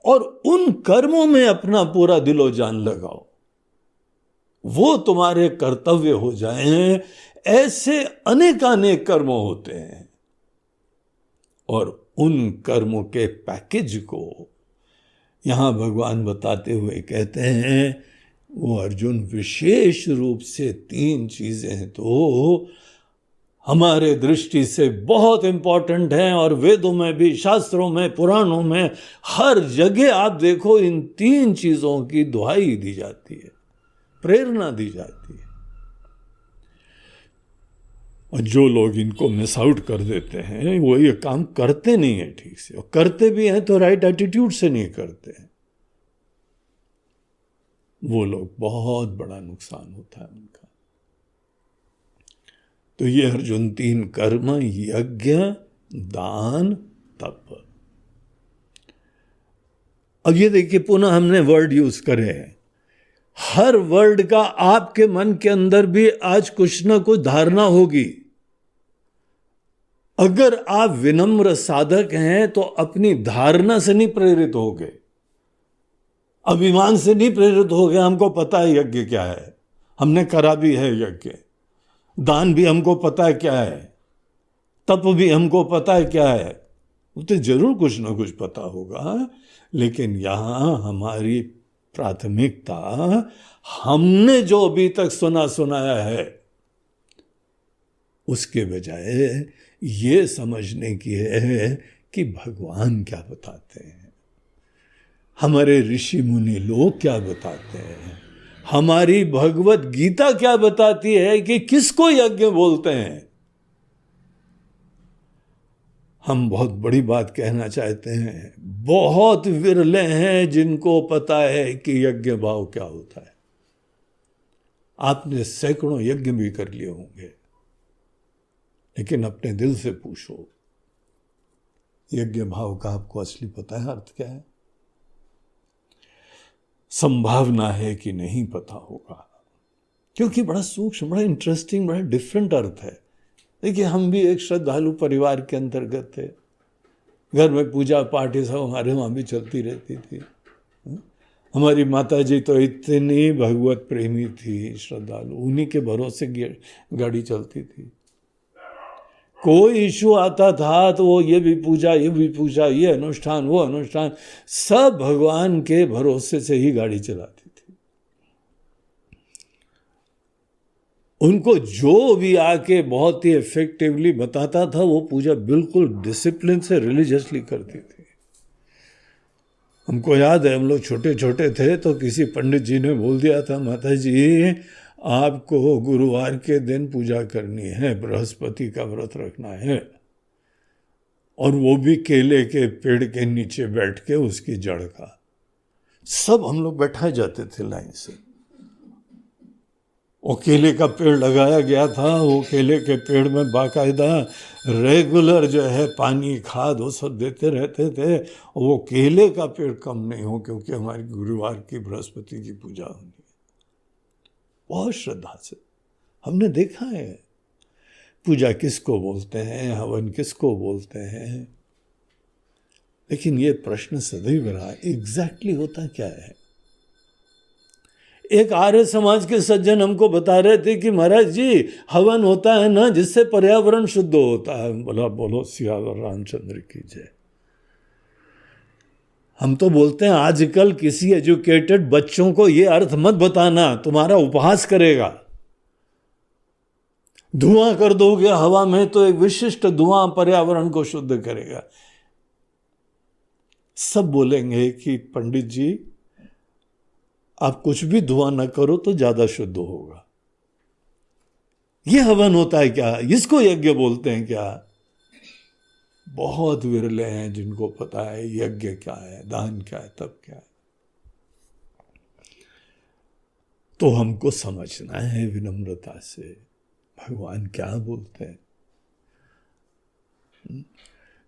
और उन कर्मों में अपना पूरा दिलो जान लगाओ, वो तुम्हारे कर्तव्य हो जाएं। ऐसे अनेकानेक कर्म होते हैं, और उन कर्मों के पैकेज को यहां भगवान बताते हुए कहते हैं, वो अर्जुन विशेष रूप से 3 चीजें हैं तो हमारे दृष्टि से बहुत इंपॉर्टेंट हैं, और वेदों में भी, शास्त्रों में, पुराणों में, हर जगह आप देखो इन 3 चीजों की दुहाई दी जाती है, प्रेरणा दी जाती है। और जो लोग इनको मिस आउट कर देते हैं, वो ये काम करते नहीं है ठीक से, और करते भी हैं तो राइट एटीट्यूड से नहीं करते हैं, वो लोग बहुत बड़ा नुकसान होता है उनका। तो ये अर्जुन 3 कर्म, यज्ञ, दान, तप। अब ये देखिए, पुनः हमने वर्ड यूज करे हैं। हर वर्ड का आपके मन के अंदर भी आज कुछ ना कुछ धारणा होगी। अगर आप विनम्र साधक हैं तो अपनी धारणा से नहीं प्रेरित होगे, अभिमान से नहीं प्रेरित हो गया। हमको पता है यज्ञ क्या है, हमने करा भी है यज्ञ, दान भी हमको पता है क्या है, तप भी हमको पता है क्या है। तो जरूर कुछ ना कुछ पता होगा, लेकिन यहां हमारी प्राथमिकता हमने जो अभी तक सुनाया है उसके बजाय ये समझने की है कि भगवान क्या बताते हैं, हमारे ऋषि मुनि लोग क्या बताते हैं, हमारी भगवत गीता क्या बताती है कि किसको यज्ञ बोलते हैं। हम बहुत बड़ी बात कहना चाहते हैं, बहुत विरले हैं जिनको पता है कि यज्ञ भाव क्या होता है। आपने सैकड़ों यज्ञ भी कर लिए होंगे, लेकिन अपने दिल से पूछो, यज्ञ भाव का आपको असली पता है अर्थ क्या है? संभावना है कि नहीं पता होगा, क्योंकि बड़ा सूक्ष्म, बड़ा इंटरेस्टिंग, बड़ा डिफरेंट अर्थ है। देखिए, हम भी एक श्रद्धालु परिवार के अंतर्गत थे, घर में पूजा पाठ ये सब हमारे वहाँ भी चलती रहती थी। हमारी माता जी तो इतनी भगवत प्रेमी थी, श्रद्धालु, उन्हीं के भरोसे गाड़ी चलती थी। कोई इशू आता था तो वो ये भी पूजा, ये अनुष्ठान, वो अनुष्ठान, सब भगवान के भरोसे से ही गाड़ी चलाती थी। उनको जो भी आके बहुत ही इफेक्टिवली बताता था वो पूजा बिल्कुल डिसिप्लिन से, रिलीजियसली करती थी। हमको याद है, हम लोग छोटे छोटे थे तो किसी पंडित जी ने बोल दिया था, माता जी आपको गुरुवार के दिन पूजा करनी है, बृहस्पति का व्रत रखना है, और वो भी केले के पेड़ के नीचे बैठ के उसकी जड़ का। सब हम लोग बैठा जाते थे लाइन से। वो केले का पेड़ लगाया गया था, वो केले के पेड़ में बाकायदा रेगुलर जो है पानी, खाद, वो सब देते रहते थे। वो केले का पेड़ कम नहीं हो, क्योंकि हमारी गुरुवार की बृहस्पति की पूजा होनी है। बहुत श्रद्धा से हमने देखा है पूजा किसको बोलते हैं, हवन किसको बोलते हैं। लेकिन ये प्रश्न सदैव रहा, एग्जैक्टली होता क्या है। एक आर्य समाज के सज्जन हमको बता रहे थे कि महाराज जी हवन होता है ना जिससे पर्यावरण शुद्ध होता है। बोला बोलो सियावर रामचंद्र की जय। हम तो बोलते हैं आजकल किसी एजुकेटेड बच्चों को ये अर्थ मत बताना, तुम्हारा उपहास करेगा। धुआं कर दोगे हवा में तो एक विशिष्ट धुआं पर्यावरण को शुद्ध करेगा। सब बोलेंगे कि पंडित जी आप कुछ भी धुआं न करो तो ज्यादा शुद्ध होगा। ये हवन होता है क्या? इसको यज्ञ बोलते हैं क्या? बहुत विरले हैं जिनको पता है यज्ञ क्या है, दान क्या है, तप क्या है। तो हमको समझना है विनम्रता से भगवान क्या बोलते हैं।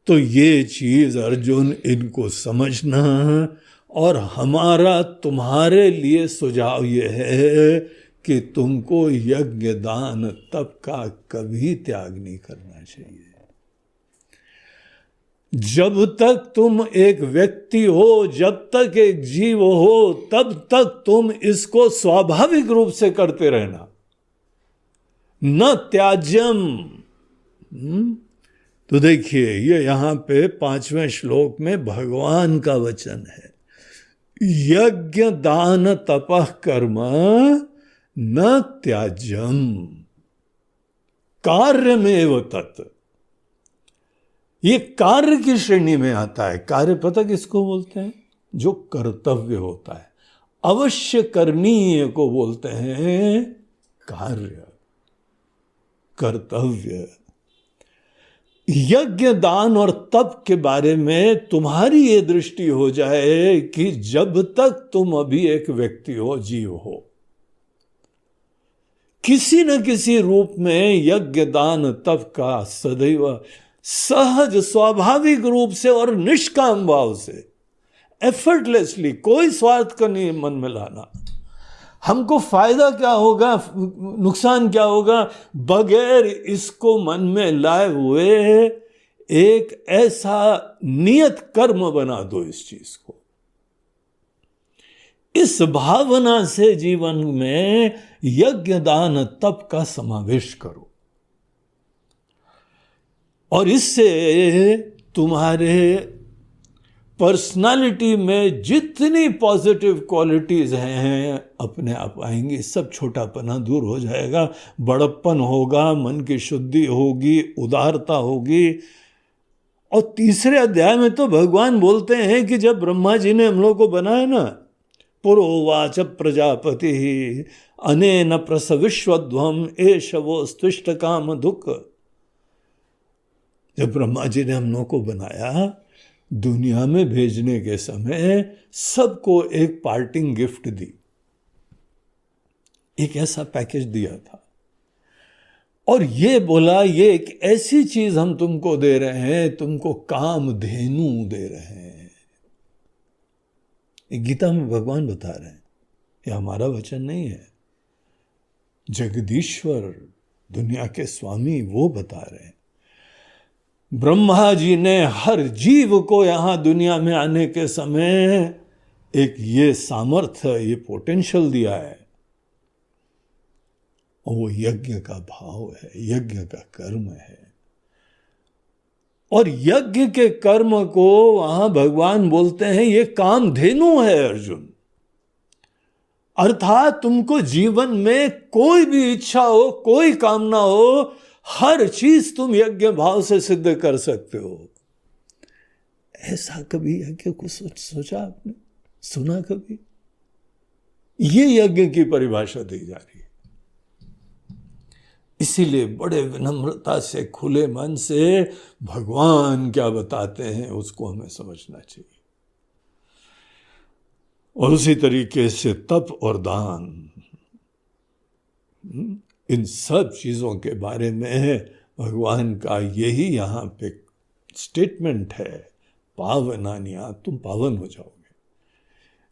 तो ये चीज अर्जुन इनको समझना, और हमारा तुम्हारे लिए सुझाव ये है कि तुमको यज्ञ दान तप का कभी त्याग नहीं करना चाहिए। जब तक तुम एक व्यक्ति हो, जब तक एक जीव हो, तब तक तुम इसको स्वाभाविक रूप से करते रहना, न त्याज्यम। तो देखिए ये यहां पे 5वें श्लोक में भगवान का वचन है, यज्ञ दान तपः कर्म न त्याज्यम कार्यमेव तत्। ये कार्य की श्रेणी में आता है। कार्य पता किसको बोलते हैं? जो कर्तव्य होता है, अवश्य करणीय को बोलते हैं कार्य, कर्तव्य। यज्ञ दान और तप के बारे में तुम्हारी ये दृष्टि हो जाए कि जब तक तुम अभी एक व्यक्ति हो, जीव हो, किसी न किसी रूप में यज्ञ दान तप का सदैव सहज स्वाभाविक रूप से और निष्काम भाव से, एफर्टलेसली, कोई स्वार्थ का नहीं मन में लाना। हमको फायदा क्या होगा, नुकसान क्या होगा, बगैर इसको मन में लाए हुए एक ऐसा नियत कर्म बना दो इस चीज को। इस भावना से जीवन में यज्ञ दान तप का समावेश करो, और इससे तुम्हारे पर्सनालिटी में जितनी पॉजिटिव क्वालिटीज हैं अपने आप आएंगी। सब छोटापना दूर हो जाएगा, बड़प्पन होगा, मन की शुद्धि होगी, उदारता होगी। और 3 अध्याय में तो भगवान बोलते हैं कि जब ब्रह्मा जी ने हम लोग को बनाया ना, पुरोवाच प्रजापति अनेन प्रसविश्वध्वम एष वो स्तुष्ट काम दुख। जब ब्रह्मा जी ने हम लोग को बनाया, दुनिया में भेजने के समय सबको एक पार्टिंग गिफ्ट दी, एक ऐसा पैकेज दिया था, और ये बोला ये एक ऐसी चीज हम तुमको दे रहे हैं, तुमको कामधेनु दे रहे हैं। गीता में भगवान बता रहे हैं, ये हमारा वचन नहीं है, जगदीश्वर दुनिया के स्वामी वो बता रहे हैं। ब्रह्मा जी ने हर जीव को यहां दुनिया में आने के समय एक ये सामर्थ्य, ये पोटेंशियल दिया है, और वो यज्ञ का भाव है, यज्ञ का कर्म है। और यज्ञ के कर्म को वहां भगवान बोलते हैं ये कामधेनु है अर्जुन। अर्थात तुमको जीवन में कोई भी इच्छा हो, कोई कामना हो, हर चीज तुम यज्ञ भाव से सिद्ध कर सकते हो। ऐसा कभी यज्ञ को सोचा आपने, सुना कभी? ये यज्ञ की परिभाषा दी जा रही है। इसीलिए बड़े विनम्रता से, खुले मन से भगवान क्या बताते हैं उसको हमें समझना चाहिए। और उसी तरीके से तप और दान, इन सब चीजों के बारे में भगवान का यही यहाँ पे स्टेटमेंट है, पावनानिया, तुम पावन हो जाओगे।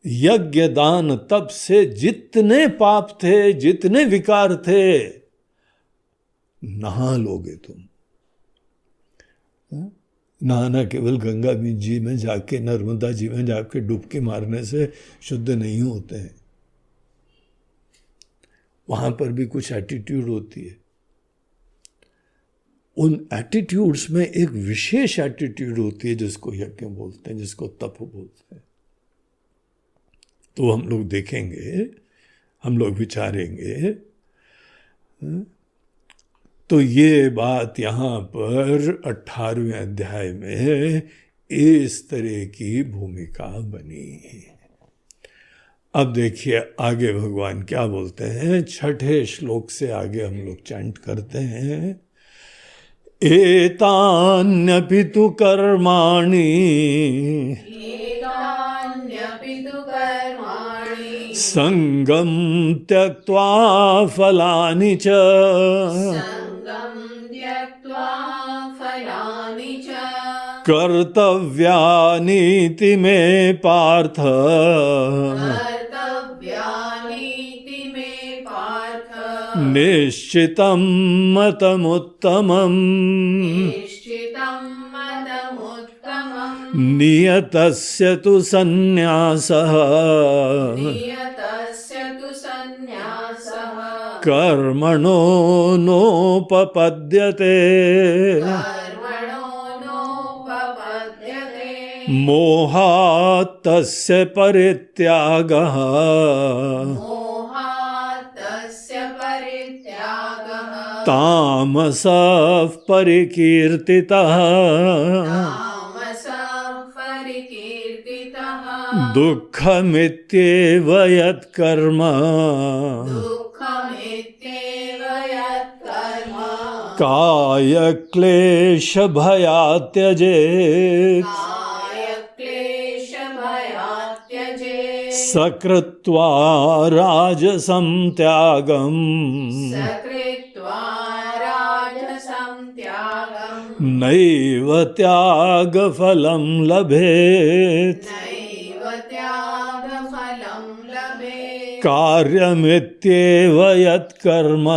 यज्ञ दान तप से जितने पाप थे, जितने विकार थे, नहा लोगे तुम। नहाना केवल गंगा जी में जाके, नर्मदा जी में जाके डुबकी मारने से शुद्ध नहीं होते हैं। वहां पर भी कुछ एटीट्यूड होती है। उन एटीट्यूड्स में एक विशेष एटीट्यूड होती है जिसको यज्ञ बोलते हैं, जिसको तप बोलते हैं। तो हम लोग देखेंगे, हम लोग विचारेंगे। तो ये बात यहाँ पर 18वें अध्याय में इस तरह की भूमिका बनी। अब देखिए आगे भगवान क्या बोलते हैं। 6ठे श्लोक से आगे हम लोग चैंट करते हैं। एतान्यपि तु कर्माणि संगम त्यक्त्वा फलानि च कर्तव्यानीति मे पार्थ निश्चितं मतमुत्तमम् नियतस्य तु सन्न्यासः कर्मणो नोपपद्यते मोहात् तस्य परित्यागः तामसः परिकीर्तितः दुःखमित्येव यत्कर्म कायक्लेशभयात् त्यजेत् सकृत्वा राजसं त्यागम् नैव त्यागफलं लभेत् कार्यमित्येव यत्कर्म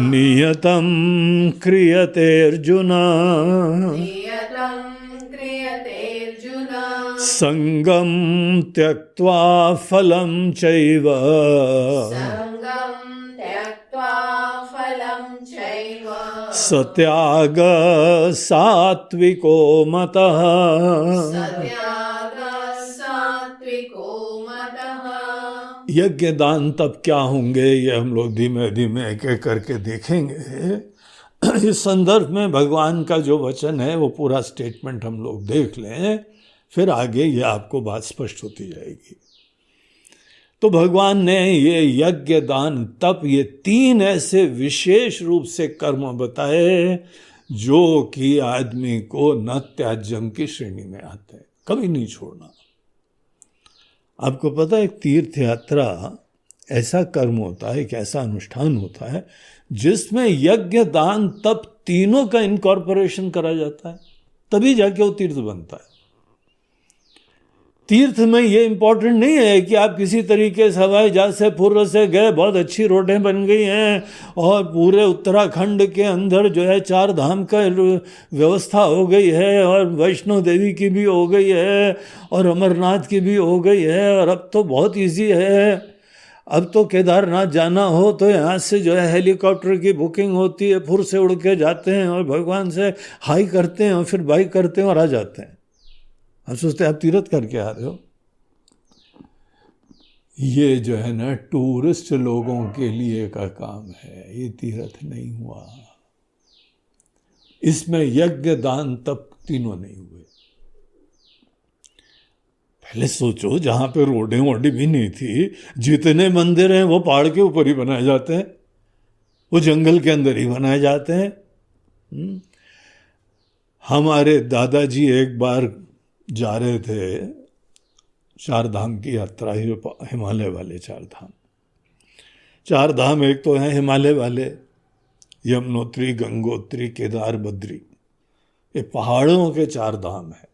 नियतं क्रियते अर्जुन संगं त्यक्त्वा फलं चैव सत्याग सात्विको मतः। यज्ञ दान तब क्या होंगे, ये हम लोग धीमे धीमे एक एक करके देखेंगे। इस संदर्भ में भगवान का जो वचन है वो पूरा स्टेटमेंट हम लोग देख लें, फिर आगे ये आपको बात स्पष्ट होती जाएगी। तो भगवान ने ये यज्ञ दान तप, ये 3 ऐसे विशेष रूप से कर्म बताए जो कि आदमी को न त्याज्यम की श्रेणी में आते हैं, कभी नहीं छोड़ना। आपको पता है, एक तीर्थ यात्रा ऐसा कर्म होता है, एक ऐसा अनुष्ठान होता है जिसमें यज्ञ दान तप तीनों का इनकॉर्पोरेशन करा जाता है, तभी जाके वो तीर्थ बनता है। तीर्थ में ये इंपॉर्टेंट नहीं है कि आप किसी तरीके से हवाई जहाज से फुर्र से गए, बहुत अच्छी रोडें बन गई हैं और पूरे उत्तराखंड के अंदर जो है 4 धाम का व्यवस्था हो गई है और वैष्णो देवी की भी हो गई है और अमरनाथ की भी हो गई है और अब तो बहुत इजी है। अब तो केदारनाथ जाना हो तो यहाँ से जो है हेलीकॉप्टर की बुकिंग होती है, फुर से उड़ के जाते हैं और भगवान से हाई करते हैं और फिर बाई करते हैं और आ जाते हैं। आप सोचते हैं आप तीर्थ करके आ रहे हो। ये जो है ना टूरिस्ट लोगों के लिए का काम है, ये तीर्थ नहीं हुआ। इसमें यज्ञ दान तप तीनों नहीं हुए। पहले सोचो, जहां पे रोडें वोडें भी नहीं थी, जितने मंदिर हैं वो पहाड़ के ऊपर ही बनाए जाते हैं, वो जंगल के अंदर ही बनाए जाते हैं। हमारे दादाजी एक बार जा रहे थे चार धाम की यात्रा, हिमालय वाले चार धाम। चार धाम एक तो है हिमालय वाले, यमुनोत्री, गंगोत्री, केदार, बद्री, ये पहाड़ों के चार धाम है।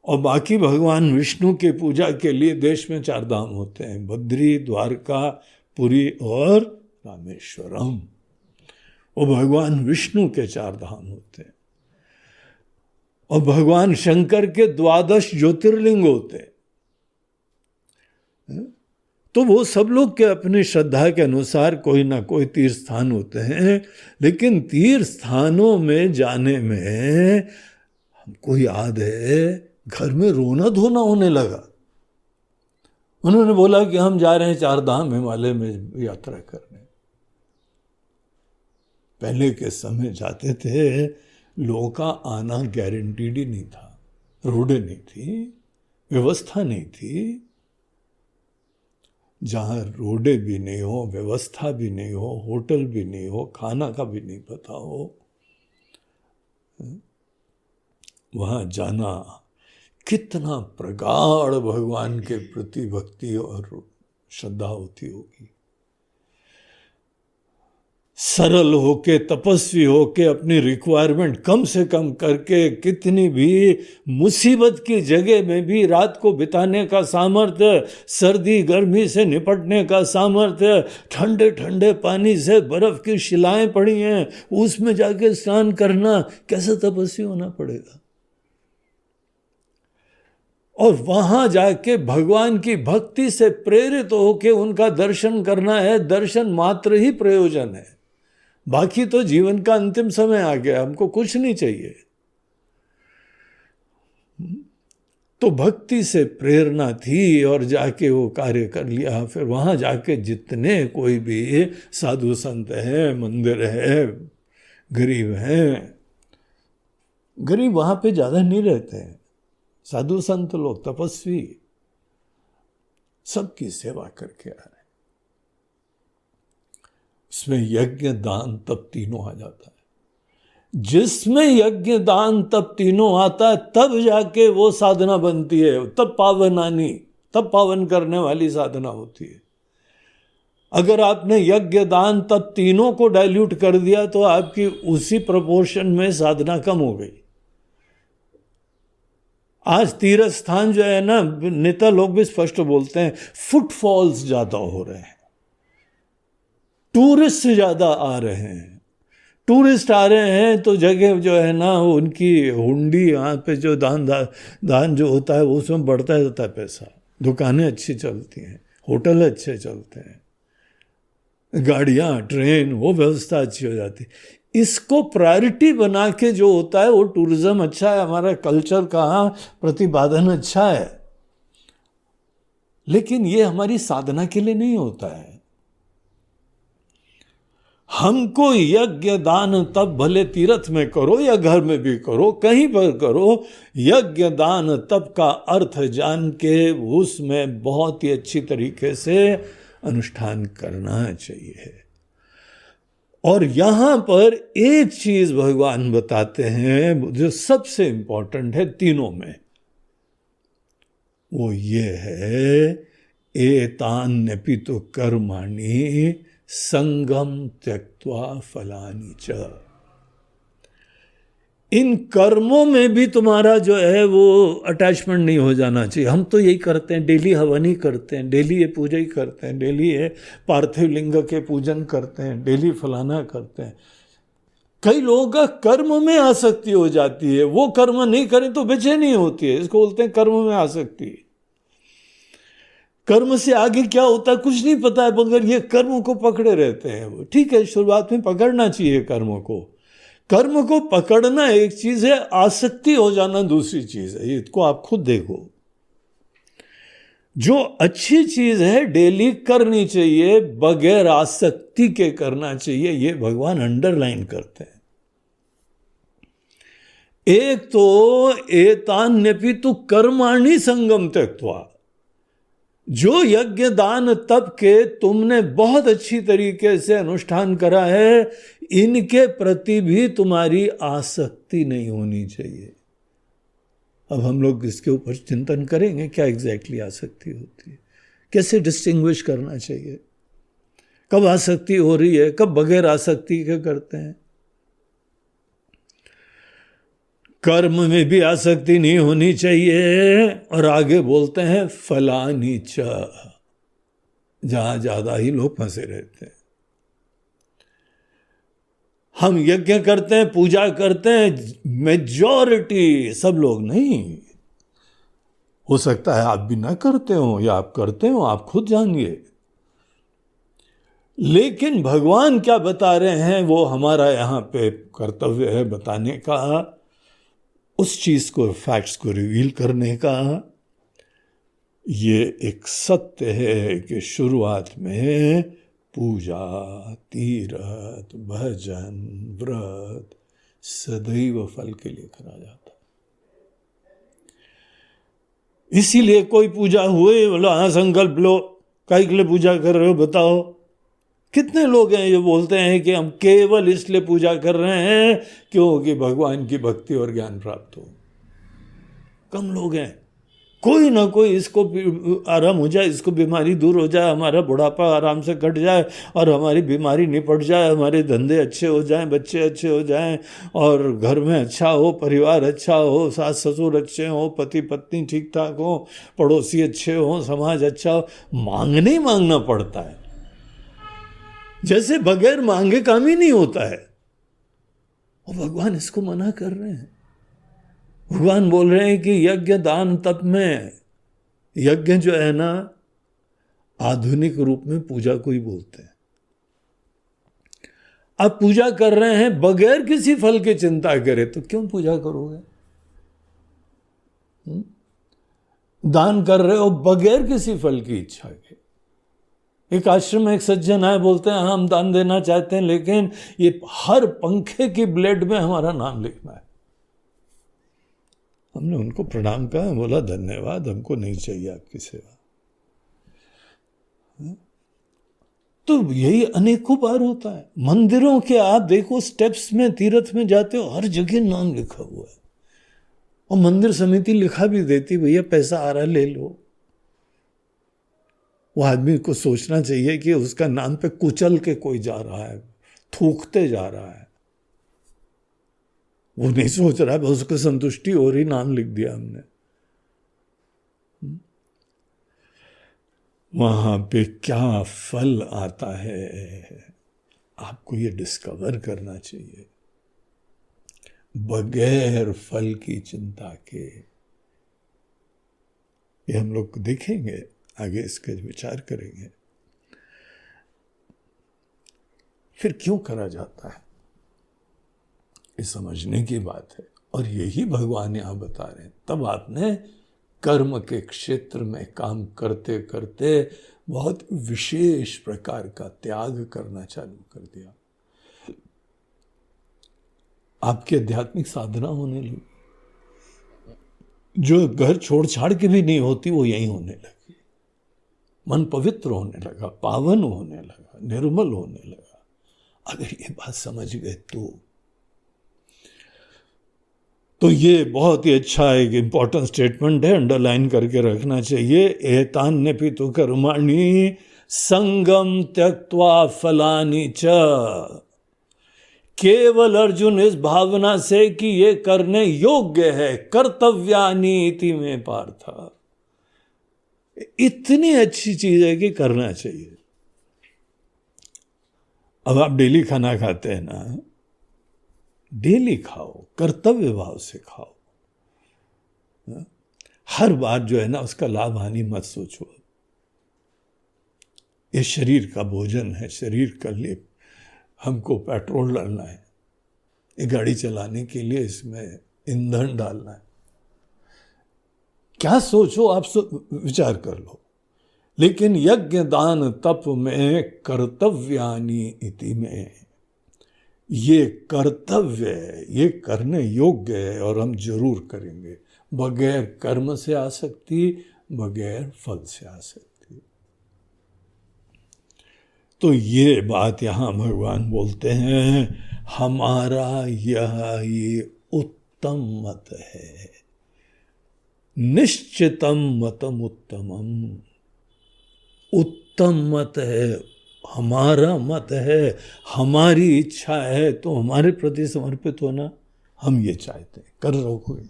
और बाकी भगवान विष्णु की पूजा के लिए देश में चार धाम होते हैं, बद्री, द्वारका, पुरी और रामेश्वरम। वो भगवान विष्णु के चार धाम होते हैं। और भगवान शंकर के 12 ज्योतिर्लिंग होते हैं। तो वो सब लोग के अपनी श्रद्धा के अनुसार कोई ना कोई तीर्थ स्थान होते हैं। लेकिन तीर्थ स्थानों में जाने में हमको याद है, घर में रोना धोना होने लगा। उन्होंने बोला कि हम जा रहे हैं चार धाम हिमालय में यात्रा करने। पहले के समय जाते थे, लोगों का आना गारंटीड ही नहीं था, रोडें नहीं थी, व्यवस्था नहीं थी। जहाँ रोडें भी नहीं हो, व्यवस्था भी नहीं हो, होटल भी नहीं हो, खाना का भी नहीं पता हो, वहाँ जाना कितना प्रगाढ़ भगवान के प्रति भक्ति और श्रद्धा होती होगी। सरल होके, तपस्वी होके, अपनी रिक्वायरमेंट कम से कम करके, कितनी भी मुसीबत की जगह में भी रात को बिताने का सामर्थ्य, सर्दी गर्मी से निपटने का सामर्थ्य, ठंडे ठंडे पानी से बर्फ की शिलाएं पड़ी हैं, उसमें जाके स्नान करना, कैसा तपस्वी होना पड़ेगा। और वहां जाके भगवान की भक्ति से प्रेरित होके उनका दर्शन करना है। दर्शन मात्र ही प्रयोजन है, बाकी तो जीवन का अंतिम समय आ गया, हमको कुछ नहीं चाहिए। तो भक्ति से प्रेरणा थी और जाके वो कार्य कर लिया। फिर वहां जाके जितने कोई भी साधु संत हैं, मंदिर है, गरीब हैं, गरीब वहां पे ज्यादा नहीं रहते हैं, साधु संत लोग, तपस्वी, सबकी सेवा करके आ रहे हैं। उसमें यज्ञ दान तप तीनों आ जाता है। जिसमें यज्ञ दान तप तीनों आता है, तब जाके वो साधना बनती है, तब पावनानी, तब पावन करने वाली साधना होती है। अगर आपने यज्ञ दान तप तीनों को डाइल्यूट कर दिया तो आपकी उसी प्रोपोर्शन में साधना कम हो गई। आज तीर्थ स्थान जो है ना, नेता लोग भी स्पष्ट बोलते हैं, फुटफॉल्स ज्यादा हो रहे हैं, टूरिस्ट ज्यादा आ रहे हैं। टूरिस्ट आ रहे हैं तो जगह जो है ना, उनकी हुंडी, यहाँ पे जो दान जो होता है उसमें बढ़ता जाता है पैसा। दुकानें अच्छी चलती हैं, होटल अच्छे चलते हैं, गाड़ियाँ, ट्रेन, वो व्यवस्था अच्छी हो जाती है। इसको प्रायोरिटी बना के जो होता है वो टूरिज्म अच्छा है, हमारा कल्चर का प्रतिपादन अच्छा है, लेकिन ये हमारी साधना के लिए नहीं होता है। हमको यज्ञ दान तप भले तीर्थ में करो या घर में भी करो, कहीं पर करो, यज्ञ दान तप का अर्थ जान के उसमें बहुत ही अच्छी तरीके से अनुष्ठान करना चाहिए। और यहां पर एक चीज भगवान बताते हैं जो सबसे इंपॉर्टेंट है तीनों में, वो ये है, एतान्यपि तो कर्माणि संगम त्यक्त्वा फलानि च। इन कर्मों में भी तुम्हारा जो है वो अटैचमेंट नहीं हो जाना चाहिए। हम तो यही करते हैं, डेली हवन ही करते हैं, डेली ये पूजा ही करते हैं, डेली ये पार्थिव लिंग के पूजन करते हैं, डेली फलाना करते हैं। कई लोगों का कर्म में आसक्ति हो जाती है, वो कर्म नहीं करें तो बेचैनी होती है, इसको बोलते हैं कर्म में आसक्ति। कर्म से आगे क्या होता है कुछ नहीं पता है, मगर ये कर्म को पकड़े रहते हैं। वो ठीक है, शुरुआत में पकड़ना चाहिए कर्म को। कर्म को पकड़ना एक चीज है, आसक्ति हो जाना दूसरी चीज है। इसको आप खुद देखो। जो अच्छी चीज है डेली करनी चाहिए, बगैर आसक्ति के करना चाहिए, ये भगवान अंडरलाइन करते हैं। एक तो एतान्यपि तु कर्माणि संगम त्यक्त्वा, जो यज्ञ दान तप के तुमने बहुत अच्छी तरीके से अनुष्ठान करा है, इनके प्रति भी तुम्हारी आसक्ति नहीं होनी चाहिए। अब हम लोग इसके ऊपर चिंतन करेंगे, क्या एग्जैक्टली आसक्ति होती है, कैसे डिस्टिंग्विश करना चाहिए, कब आसक्ति हो रही है, कब बगैर आसक्ति के करते हैं। कर्म में भी आसक्ति नहीं होनी चाहिए। और आगे बोलते हैं फलानी च, जहां ज्यादा ही लोग फंसे रहते हैं। हम यज्ञ करते हैं, पूजा करते हैं, मेजॉरिटी सब लोग नहीं। हो सकता है आप भी ना करते हो या आप करते हो, आप खुद जानिए। लेकिन भगवान क्या बता रहे हैं, वो हमारा यहां पे कर्तव्य है बताने का, उस चीज को, फैक्ट्स को रिवील करने का। ये एक सत्य है कि शुरुआत में पूजा, तीर्थ, भजन, व्रत सदैव फल के लिए करा जाता है। इसीलिए कोई पूजा हुए, बोलो हाँ संकल्प लो, काहे के लिए पूजा कर रहे हो बताओ। कितने लोग हैं जो बोलते हैं कि हम केवल इसलिए पूजा कर रहे हैं क्योंकि भगवान की भक्ति और ज्ञान प्राप्त हो। कम लोग हैं। कोई ना कोई, इसको आराम हो जाए, इसको बीमारी दूर हो जाए, हमारा बुढ़ापा आराम से कट जाए और हमारी बीमारी निपट जाए, हमारे धंधे अच्छे हो जाएं, बच्चे अच्छे हो जाएं और घर में अच्छा हो, परिवार अच्छा हो, सास ससुर अच्छे हो, पति पत्नी ठीक ठाक हो, पड़ोसी अच्छे हो, समाज अच्छा हो। मांगने ही मांगना पड़ता है, जैसे बगैर मांगे काम ही नहीं होता है। और भगवान इसको मना कर रहे हैं। भगवान बोल रहे हैं कि यज्ञ दान तप में, यज्ञ जो है ना, आधुनिक रूप में पूजा को ही बोलते हैं। आप पूजा कर रहे हैं बगैर किसी फल की चिंता करे तो क्यों पूजा करोगे? दान कर रहे हो बगैर किसी फल की इच्छा के। एक आश्रम में एक सज्जन आए, बोलते हैं हम दान देना चाहते हैं, लेकिन ये हर पंखे की ब्लेड में हमारा नाम लिखना है। हमने उनको प्रणाम कहा, बोला धन्यवाद, हमको नहीं चाहिए आपकी सेवा। तो यही अनेकों बार होता है। मंदिरों के आप देखो, स्टेप्स में, तीर्थ में जाते हो, हर जगह नाम लिखा हुआ है। और मंदिर समिति लिखा भी देती, भैया पैसा आ रहा ले लो। वो आदमी को सोचना चाहिए कि उसका नाम पे कुचल के कोई जा रहा है, थूकते जा रहा है। वो नहीं सोच रहा है, बस उसको संतुष्टि हो रही, नाम लिख दिया हमने। वहां पे क्या फल आता है आपको ये डिस्कवर करना चाहिए, बगैर फल की चिंता के। ये हम लोग देखेंगे आगे, इसका विचार करेंगे। फिर क्यों करा जाता है, ये समझने की बात है। और यही भगवान यहां बता रहे हैं। तब आपने कर्म के क्षेत्र में काम करते करते बहुत विशेष प्रकार का त्याग करना चालू कर दिया। आपकी आध्यात्मिक साधना होने लगी, जो घर छोड़ छाड़ के भी नहीं होती वो यहीं होने लगी। मन पवित्र होने लगा, पावन होने लगा, निर्मल होने लगा। अगर ये बात समझ गए तो ये बहुत ही अच्छा एक इंपॉर्टेंट स्टेटमेंट है, अंडरलाइन करके रखना चाहिए। एतान्यपि तु कर्माणि संगम त्यक्त्वा फलानि च। केवल अर्जुन इस भावना से कि ये करने योग्य है, कर्तव्यानि इति में पार्थ, इतनी अच्छी चीज है कि करना चाहिए। अब आप डेली खाना खाते हैं ना, डेली खाओ, कर्तव्य भाव से खाओ। हर बार जो है ना उसका लाभ हानि मत सोचो। ये शरीर का भोजन है, शरीर का लिए हमको पेट्रोल डालना है, ये गाड़ी चलाने के लिए इसमें ईंधन डालना है। क्या सोचो आप, विचार कर लो। लेकिन यज्ञ दान तप में कर्तव्यानि इति में, ये कर्तव्य है, ये करने योग्य है और हम जरूर करेंगे, बगैर कर्म से आसक्ति, बगैर फल से आसक्ति। तो ये बात यहां भगवान बोलते हैं, हमारा ये उत्तम मत है, निश्चितम मतम उत्तमम, उत्तम मत है, हमारा मत है, हमारी इच्छा है, तो हमारे प्रति समर्पित होना हम ये चाहते हैं, कर रहो कोई।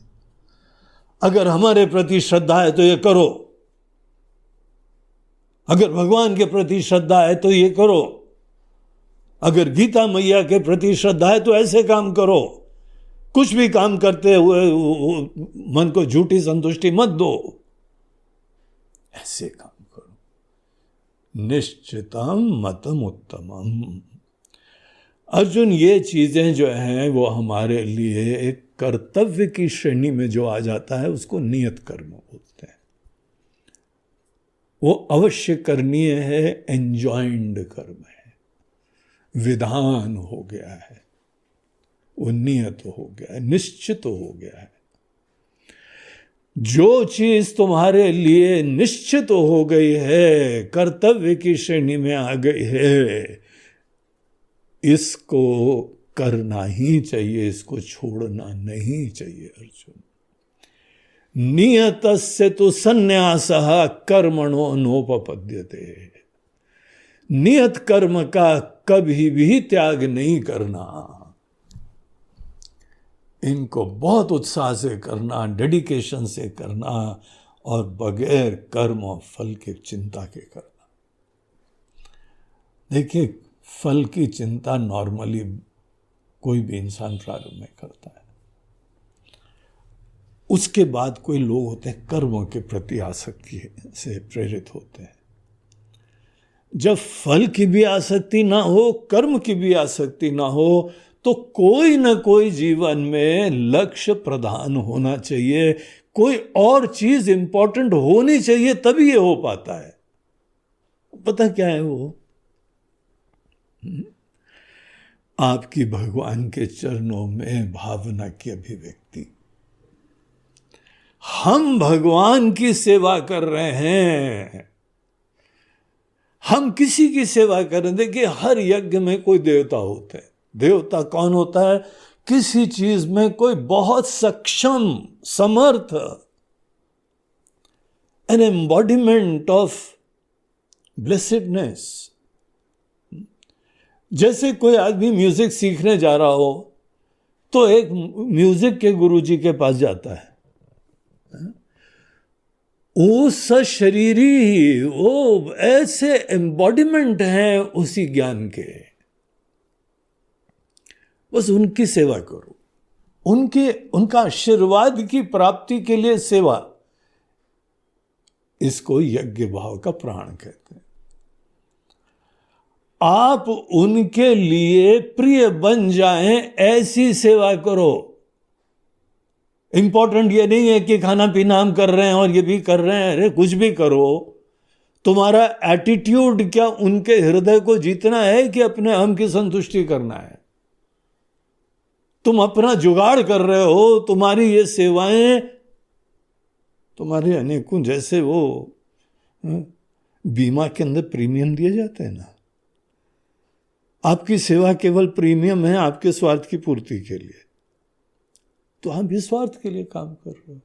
अगर हमारे प्रति श्रद्धा है तो ये करो, अगर भगवान के प्रति श्रद्धा है तो ये करो, अगर गीता मैया के प्रति श्रद्धा है तो ऐसे काम करो। कुछ भी काम करते हुए मन को झूठी संतुष्टि मत दो, ऐसे काम करो। निश्चितम मतम उत्तमम। अर्जुन, ये चीजें जो हैं वो हमारे लिए एक कर्तव्य की श्रेणी में जो आ जाता है उसको नियत कर्म बोलते हैं। वो अवश्य करनीय है, एंजॉइंड कर्म है, विधान हो गया है, वो नियत हो गया है, निश्चित हो गया है। जो चीज तुम्हारे लिए निश्चित हो गई है, कर्तव्य की श्रेणी में आ गई है, इसको करना ही चाहिए, इसको छोड़ना नहीं चाहिए। अर्जुन, नियतस्य तु संन्यासः कर्मणो नोपपद्यते। नियत कर्म का कभी भी त्याग नहीं करना, इनको बहुत उत्साह से करना, डेडिकेशन से करना, और बगैर कर्म और फल के चिंता के करना। देखिए, फल की चिंता नॉर्मली कोई भी इंसान प्रारंभ में करता है, उसके बाद कोई लोग होते हैं कर्म के प्रति आसक्ति से प्रेरित होते हैं। जब फल की भी आसक्ति ना हो, कर्म की भी आसक्ति ना हो, तो कोई ना कोई जीवन में लक्ष्य प्रधान होना चाहिए, कोई और चीज इंपॉर्टेंट होनी चाहिए, तभी ये हो पाता है। पता क्या है वो? आपकी भगवान के चरणों में भावना की अभिव्यक्ति। हम भगवान की सेवा कर रहे हैं, हम किसी की सेवा कर रहे हैं। देखिए, हर यज्ञ में कोई देवता होते हैं। देवता कौन होता है? किसी चीज में कोई बहुत सक्षम, समर्थ, एन एम्बॉडीमेंट ऑफ ब्लेसिडनेस। जैसे कोई आदमी म्यूजिक सीखने जा रहा हो तो एक म्यूजिक के गुरुजी के पास जाता है, वो सशरीरी, वो ऐसे एम्बॉडीमेंट हैं उसी ज्ञान के। बस उनकी सेवा करो, उनका आशीर्वाद की प्राप्ति के लिए सेवा, इसको यज्ञ भाव का प्राण कहते हैं। आप उनके लिए प्रिय बन जाएं, ऐसी सेवा करो। इंपॉर्टेंट ये नहीं है कि खाना पीना हम कर रहे हैं और ये भी कर रहे हैं। अरे कुछ भी करो, तुम्हारा एटीट्यूड क्या उनके हृदय को जीतना है कि अपने हम की संतुष्टि करना है? तुम अपना जुगाड़ कर रहे हो। तुम्हारी ये सेवाएं, तुम्हारे अनेकों, जैसे वो बीमा के अंदर प्रीमियम दिए जाते हैं ना, आपकी सेवा केवल प्रीमियम है आपके स्वार्थ की पूर्ति के लिए, तो हम भी स्वार्थ के लिए काम कर रहे हो।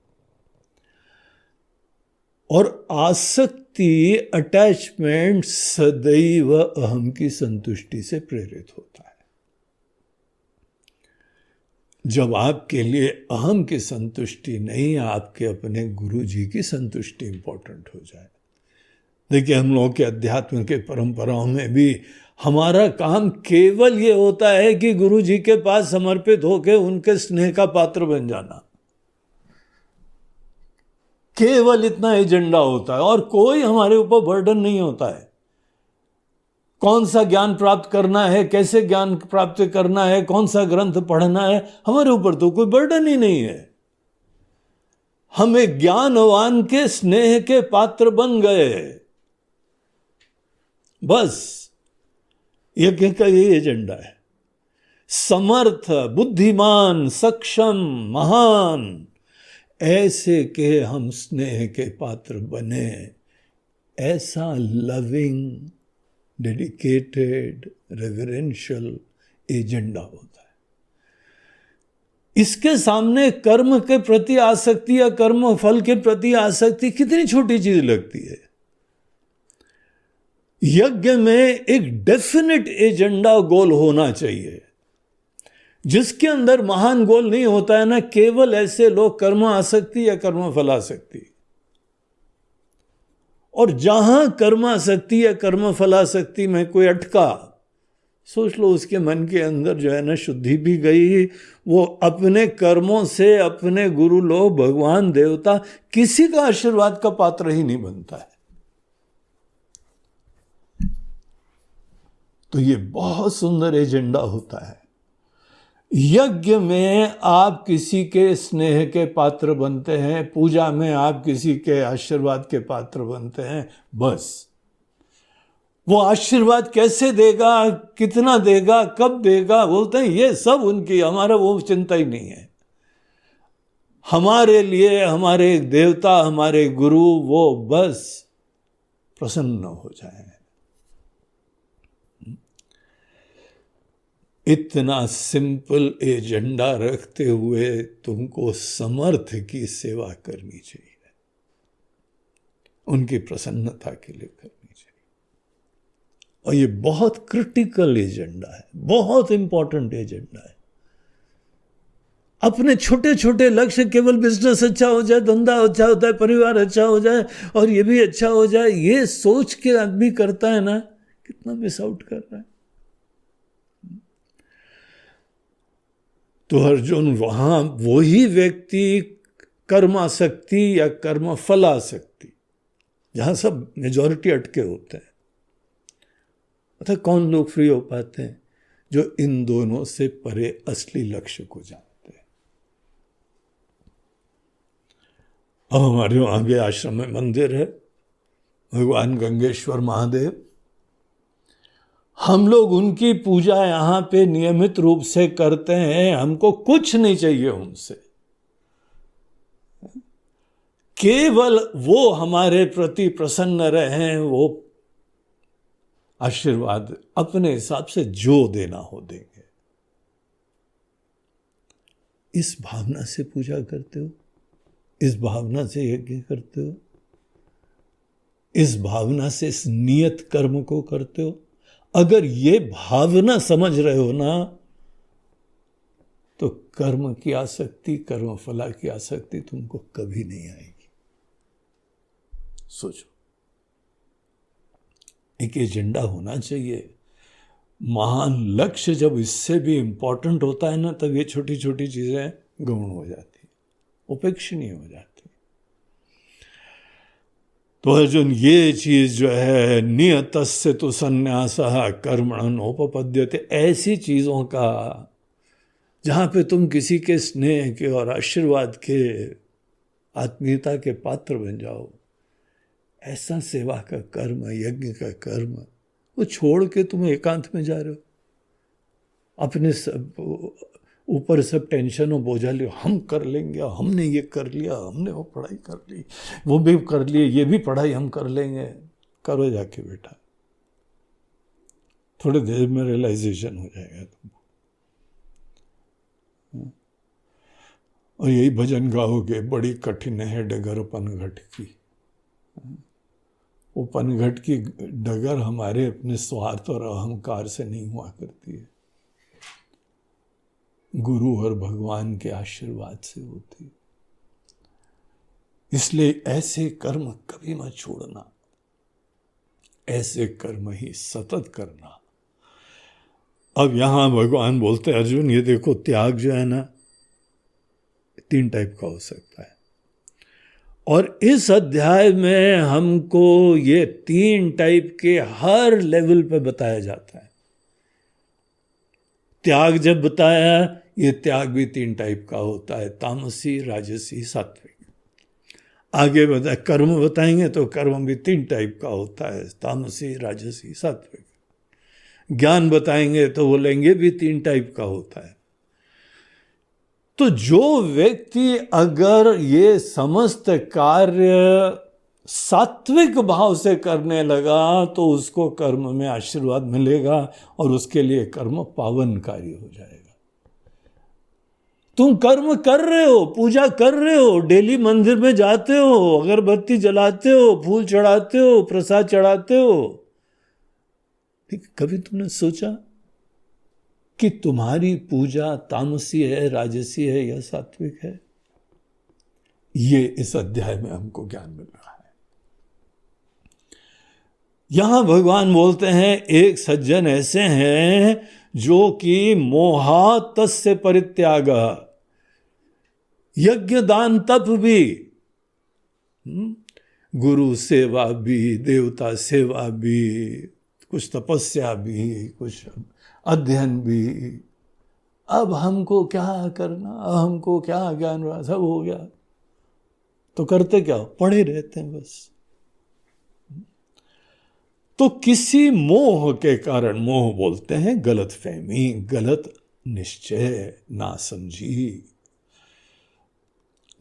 और आसक्ति, अटैचमेंट सदैव अहम की संतुष्टि से प्रेरित होता है। जब आपके लिए अहम की संतुष्टि नहीं, आपके अपने गुरु जी की संतुष्टि इंपॉर्टेंट हो जाए। देखिए, हम लोगों के अध्यात्म के परंपराओं में भी हमारा काम केवल ये होता है कि गुरु जी के पास समर्पित होकर उनके स्नेह का पात्र बन जाना। केवल इतना एजेंडा होता है और कोई हमारे ऊपर बर्डन नहीं होता है। कौन सा ज्ञान प्राप्त करना है, कैसे ज्ञान प्राप्त करना है, कौन सा ग्रंथ पढ़ना है, हमारे ऊपर तो कोई बर्डन ही नहीं है। हम एक ज्ञानवान के स्नेह के पात्र बन गए, बस यज्ञ का यही एजेंडा है। समर्थ, बुद्धिमान, सक्षम, महान, ऐसे के हम स्नेह के पात्र बने, ऐसा लविंग, डेडिकेटेड, रेवरेंशियल एजेंडा होता है। इसके सामने कर्म के प्रति आसक्ति या कर्म फल के प्रति आसक्ति कितनी छोटी चीज लगती है। यज्ञ में एक डेफिनेट एजेंडा, गोल होना चाहिए। जिसके अंदर महान गोल नहीं होता है ना, केवल ऐसे लोग कर्म आसक्ति या कर्म फलासक्ति। और जहां कर्मासक्ति या कर्म फलासक्ति में कोई अटका, सोच लो उसके मन के अंदर जो है ना शुद्धि भी गई, वो अपने कर्मों से अपने गुरु लोग, भगवान, देवता, किसी का आशीर्वाद का पात्र ही नहीं बनता है। तो ये बहुत सुंदर एजेंडा होता है। यज्ञ में आप किसी के स्नेह के पात्र बनते हैं, पूजा में आप किसी के आशीर्वाद के पात्र बनते हैं, बस। वो आशीर्वाद कैसे देगा, कितना देगा, कब देगा, बोलते हैं ये सब उनकी, हमारा वो चिंता ही नहीं है। हमारे लिए हमारे देवता, हमारे गुरु, वो बस प्रसन्न हो जाए। इतना सिंपल एजेंडा रखते हुए तुमको समर्थ की सेवा करनी चाहिए, उनकी प्रसन्नता के लिए करनी चाहिए। और ये बहुत क्रिटिकल एजेंडा है, बहुत इंपॉर्टेंट एजेंडा है। अपने छोटे छोटे लक्ष्य, केवल बिजनेस अच्छा हो जाए, धंधा अच्छा होता है, परिवार अच्छा हो जाए और ये भी अच्छा हो जाए, ये सोच के आदमी करता है ना, कितना मिस आउट कर रहा है। तो अर्जुन, वहां वही व्यक्ति कर्मासक्ति या कर्म फलासक्ति, जहां सब मेजॉरिटी अटके होते हैं, अतः कौन लोग फ्री हो पाते हैं? जो इन दोनों से परे असली लक्ष्य को जानते हैं। अब हमारे आगे आश्रम में मंदिर है, भगवान गंगेश्वर महादेव। हम लोग उनकी पूजा यहां पे नियमित रूप से करते हैं, हमको कुछ नहीं चाहिए उनसे, केवल वो हमारे प्रति प्रसन्न रहें, वो आशीर्वाद अपने हिसाब से जो देना हो देंगे। इस भावना से पूजा करते हो, इस भावना से यज्ञ करते हो, इस भावना से इस नियत कर्म को करते हो। अगर ये भावना समझ रहे हो ना, तो कर्म की आसक्ति, कर्म फला की आसक्ति तुमको कभी नहीं आएगी। सोचो, एक एजेंडा होना चाहिए। महान लक्ष्य जब इससे भी इंपॉर्टेंट होता है ना, तब ये छोटी छोटी चीजें गौण हो जाती, उपेक्षणीय हो जाती। तो अर्जुन, ये चीज जो है, नियतस्य तु संन्यासः कर्मणि नोपपद्यते, ऐसी चीजों का जहां पे तुम किसी के स्नेह के और आशीर्वाद के, आत्मीयता के पात्र बन जाओ, ऐसा सेवा का कर्म, यज्ञ का कर्म, वो छोड़ के तुम एकांत में जा रहे हो, अपने सब ऊपर सब टेंशन और बोझा लियो, हम कर लेंगे, हमने ये कर लिया, हमने वो पढ़ाई कर ली, वो भी कर लिए, ये भी पढ़ाई हम कर लेंगे। करो जाके बेटा, थोड़ी देर में रियलाइजेशन हो जाएगा तुमको। और यही भजन गाओगे, बड़ी कठिन है डगर पनघट की। वो पनघट की डगर हमारे अपने स्वार्थ और अहंकार से नहीं हुआ करती है, गुरु और भगवान के आशीर्वाद से होती। इसलिए ऐसे कर्म कभी मत छोड़ना, ऐसे कर्म ही सतत करना। अब यहां भगवान बोलते हैं, अर्जुन ये देखो, त्याग जो है ना, 3 टाइप का हो सकता है। और इस अध्याय में हमको ये 3 टाइप के हर लेवल पे बताया जाता है। त्याग जब बताया, ये त्याग भी 3 टाइप का होता है, तामसी, राजसी, सात्विक। आगे बताए कर्म बताएंगे तो कर्म भी 3 टाइप का होता है, तामसी, राजसी, सात्विक। ज्ञान बताएंगे तो बोलेंगे भी 3 टाइप का होता है। तो जो व्यक्ति अगर ये समस्त कार्य सात्विक भाव से करने लगा तो उसको कर्म में आशीर्वाद मिलेगा और उसके लिए कर्म पावनकारी हो जाएगा। तुम कर्म कर रहे हो, पूजा कर रहे हो, डेली मंदिर में जाते हो, अगरबत्ती जलाते हो, फूल चढ़ाते हो, प्रसाद चढ़ाते हो, ठीक, कभी तुमने सोचा कि तुम्हारी पूजा तामसी है, राजसी है या सात्विक है? ये इस अध्याय में हमको ज्ञान मिल रहा है। यहां भगवान बोलते हैं एक सज्जन ऐसे हैं जो कि मोहातस्य परित्याग, यज्ञ दान तप भी, गुरु सेवा भी, देवता सेवा भी, कुछ तपस्या भी, कुछ अध्ययन भी। अब हमको क्या करना, अब हमको क्या ज्ञान रहा, सब हो गया तो करते क्या हो, पढ़े रहते हैं बस। तो किसी मोह के कारण, मोह बोलते हैं गलत फहमी, गलत निश्चय, नासमझी।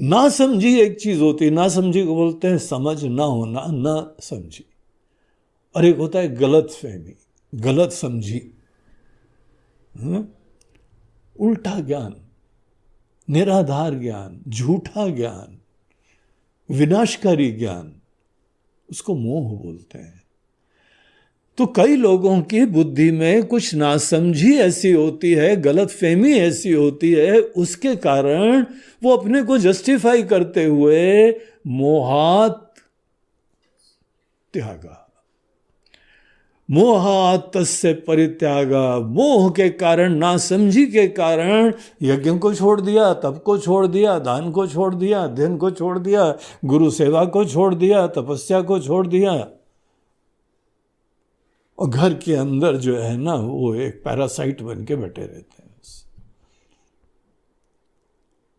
नासमझी एक चीज होती है, नासमझी को बोलते हैं समझ ना होना, ना समझी। और एक होता है गलत फहमी, गलत समझी, उल्टा ज्ञान, निराधार ज्ञान, झूठा ज्ञान, विनाशकारी ज्ञान, उसको मोह बोलते हैं। तो कई लोगों की बुद्धि में कुछ नासमझी ऐसी होती है, गलत फहमी ऐसी होती है, उसके कारण वो अपने को जस्टिफाई करते हुए मोहात त्यागा, मोहातस्य परित्यागा, मोह के कारण, नासमझी के कारण यज्ञ को छोड़ दिया, तप को छोड़ दिया, दान को छोड़ दिया, अध्ययन को छोड़ दिया, गुरु सेवा को छोड़ दिया, तपस्या को छोड़ दिया। और घर के अंदर जो है ना, वो एक पैरासाइट बन के बैठे रहते हैं,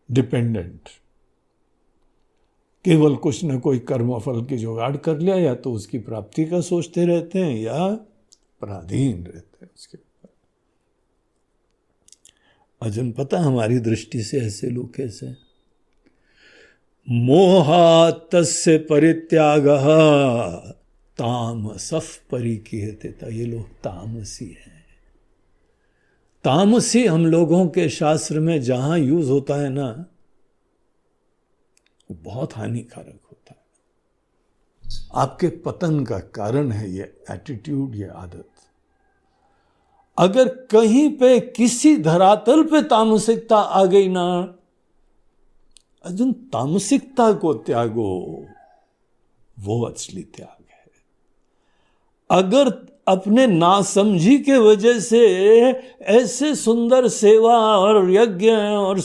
डिपेंडेंट। केवल कुछ न कोई कर्मफल की जुगाड़ कर लिया, या तो उसकी प्राप्ति का सोचते रहते हैं या पराधीन रहते हैं उसके ऊपर। अजन पता हमारी दृष्टि से ऐसे लोग कैसे? मोहातस्य परित्यागः तामसः परिकीयते, ये लोग तामसी हैं। तामसी हम लोगों के शास्त्र में जहां यूज होता है ना, बहुत हानिकारक होता है। आपके पतन का कारण है ये एटीट्यूड, ये आदत। अगर कहीं पे किसी धरातल पे तामसिकता आ गई ना, अर्जुन तामसिकता को त्यागो, वो असली त्याग है। अगर अपने नासमझी के वजह से ऐसे सुंदर सेवा और यज्ञ और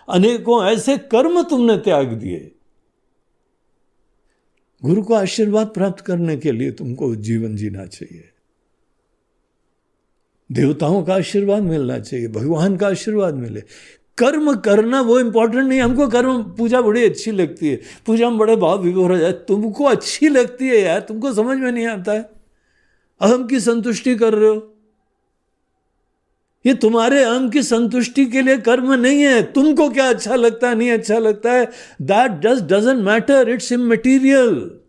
अनेकों ऐसे कर्म तुमने त्याग दिए, गुरु को आशीर्वाद प्राप्त करने के लिए तुमको जीवन जीना चाहिए, देवताओं का आशीर्वाद मिलना चाहिए, भगवान का आशीर्वाद मिले। कर्म करना वो इंपॉर्टेंट नहीं। हमको कर्म पूजा बड़ी अच्छी लगती है, पूजा में बड़े भाव विभोर हो जाए। तुमको अच्छी लगती है यार, तुमको समझ में नहीं आता है। अहम की संतुष्टि कर रहे हो, ये तुम्हारे अहम की संतुष्टि के लिए कर्म नहीं है। तुमको क्या अच्छा लगता है, नहीं अच्छा लगता है, that just doesn't matter, it's इमैटेरियल।